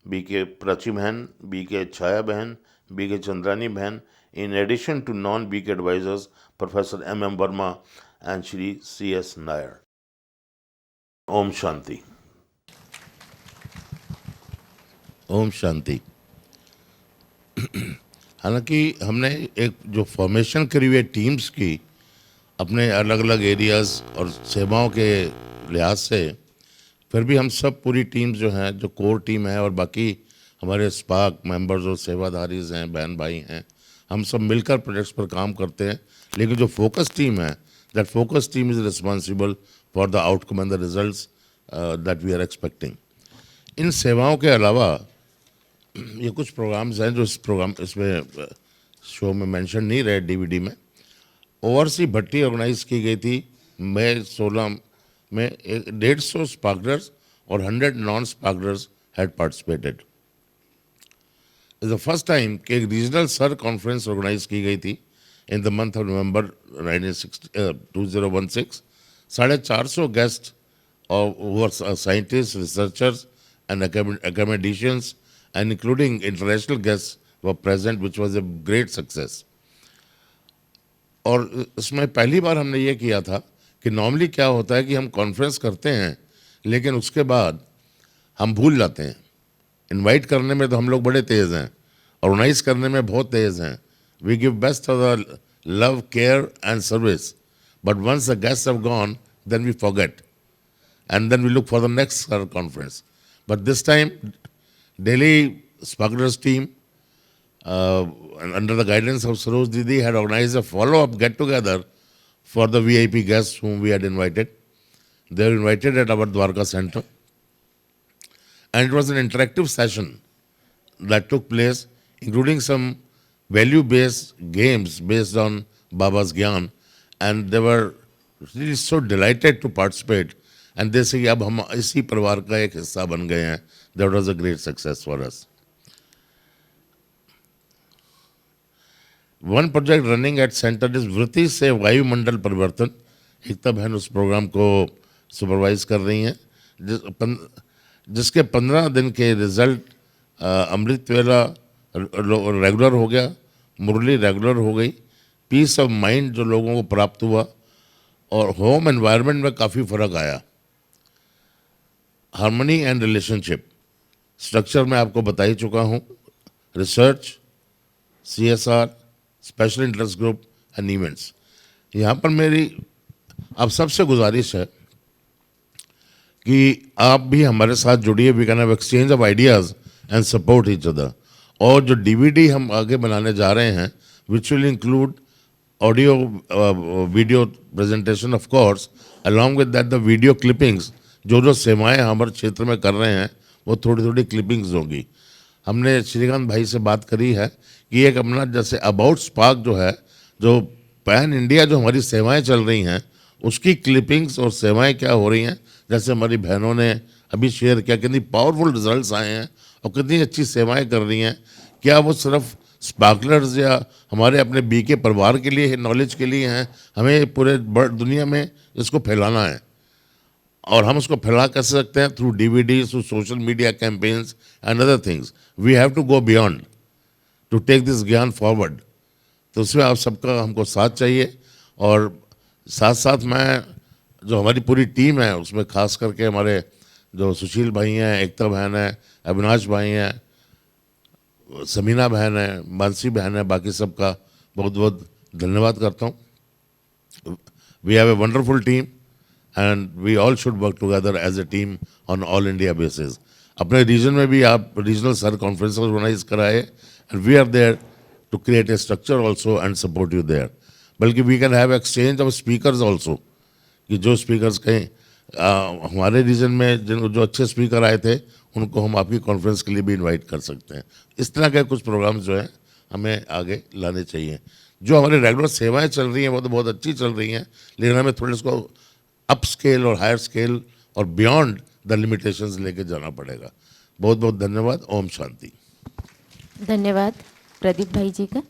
BK Prachi Bhan, BK Chaya Bhan, BK Chandrani Bhan, in addition to non-BK advisors, Professor M.M. Verma and Shri C.S. Nair. Om Shanti. Om Shanti. हालांकि हमने एक जो फॉर्मेशन करी हुई टीम्स की अपने अलग अलग एरियाज़ और सेवाओं के लिहाज से, फिर भी हम सब पूरी टीम्स जो हैं, जो कोर टीम है और बाकी हमारे स्पार्क मेंबर्स और सेवाधारीज हैं, बहन भाई हैं, हम सब मिलकर प्रोजेक्ट्स पर काम करते हैं। लेकिन जो फोकस टीम है, that focus team is responsible for the outcome and the results that we are expecting. इन सेवाओं के अलावा ये कुछ प्रोग्राम्स हैं जो इसमें शो में मेंशन नहीं रहे डीवीडी में, ओवरसी भट्टी ऑर्गेनाइज की गई थी मई 16 में। 150 स्पार्कलर्स और 100 non sparklers had participated. Is the first time कि एक रीजनल सर कॉन्फ्रेंस ऑर्गेनाइज की गई थी in the month of November 2016। 450 guest और scientist, researchers and academicians and including international guests were present, which was a great success. और इसमें पहली बार हमने ये किया था कि नॉर्मली क्या होता है कि हम कॉन्फ्रेंस करते हैं लेकिन उसके बाद हम भूल जाते हैं। इनवाइट करने में तो हम लोग बड़े तेज़ हैं, ऑर्गेनाइज करने में बहुत तेज़ हैं। We give best of the love, care and service, but once the guest have gone then we forget and then we look for the next conference. But this time, Delhi Sparklers team, under the guidance of Saroj Didi, had organized a follow-up get-together for the VIP guests whom we had invited. They were invited at our Dwarka Center. And it was an interactive session that took place, including some value-based games based on Baba's Gyan. And they were really so delighted to participate. And they say अब हम इसी परिवार का एक हिस्सा बन गए हैं। That was a great success for us. One project running at center is वृत्ति से वायुमंडल परिवर्तन। एकता बहन उस प्रोग्राम को सुपरवाइज कर रही हैं, जिसके 15 दिन के रिजल्ट अमृत वेला रेगुलर हो गया, मुरली रेगुलर हो गई, पीस ऑफ माइंड जो लोगों को प्राप्त हुआ और होम एनवायरनमेंट में काफ़ी फर्क आया। हार्मनी एंड रिलेशनशिप स्ट्रक्चर मैं आपको बता ही चुका हूँ। Research, CSR, special interest group and events. यहाँ पर मेरी आप सबसे गुजारिश है कि आप भी हमारे साथ जुड़िए। We can have exchange of ideas and support each other. और जो DVD हम आगे बनाने जा रहे हैं, which will include audio video presentation of course, along with that the video clippings. जो सेवाएं हमारे क्षेत्र में कर रहे हैं वो थोड़ी थोड़ी क्लिपिंग्स होंगी। हमने श्रीकांत भाई से बात करी है कि एक अपना जैसे अबाउट स्पार्क जो है, जो पैन इंडिया जो हमारी सेवाएं चल रही हैं, उसकी क्लिपिंग्स और सेवाएं क्या हो रही हैं, जैसे हमारी बहनों ने अभी शेयर किया, कितनी पावरफुल रिजल्ट्स आए हैं और कितनी अच्छी सेवाएं कर रही हैं। क्या वो सिर्फ स्पार्कलर्स या हमारे अपने BK परिवार के लिए नॉलेज के लिए हैं? हमें पूरे दुनिया में इसको फैलाना है। और हम उसको फैला कैसे सकते हैं? Through DVDs, through social media campaigns and other things. We have to go beyond to take this gyan forward. तो उसमें आप सबका हमको साथ चाहिए। और साथ साथ मैं जो हमारी पूरी टीम है उसमें खास करके हमारे जो सुशील भाई हैं, एकता बहन है, अविनाश भाई हैं, समीना बहन है, मानसी बहन है, बाकी सबका बहुत बहुत धन्यवाद करता हूँ। We have a wonderful team and we all should work together as a team on all India basis. अपने रीजन में भी आप रीजनल सर कॉन्फ्रेंस ऑर्गेनाइज कराए and we are there to create a structure also and support you there. बल्कि we can have exchange of speakers also, कि जो स्पीकर्स कहीं हमारे रीजन में जो अच्छे स्पीकर आए थे उनको हम आपकी कॉन्फ्रेंस के लिए भी इनवाइट कर सकते हैं। इस तरह के कुछ प्रोग्राम्स जो हैं हमें आगे लाने चाहिए। जो हमारी रेगुलर सेवाएं चल रही हैं वो तो बहुत अच्छी चल रही हैं, लेकिन हमें थोड़े इसको अप स्केल और हायर स्केल और बियॉन्ड द लिमिटेशंस लेके जाना पड़ेगा। बहुत बहुत धन्यवाद। ओम शांति। धन्यवाद प्रदीप भाई जी का।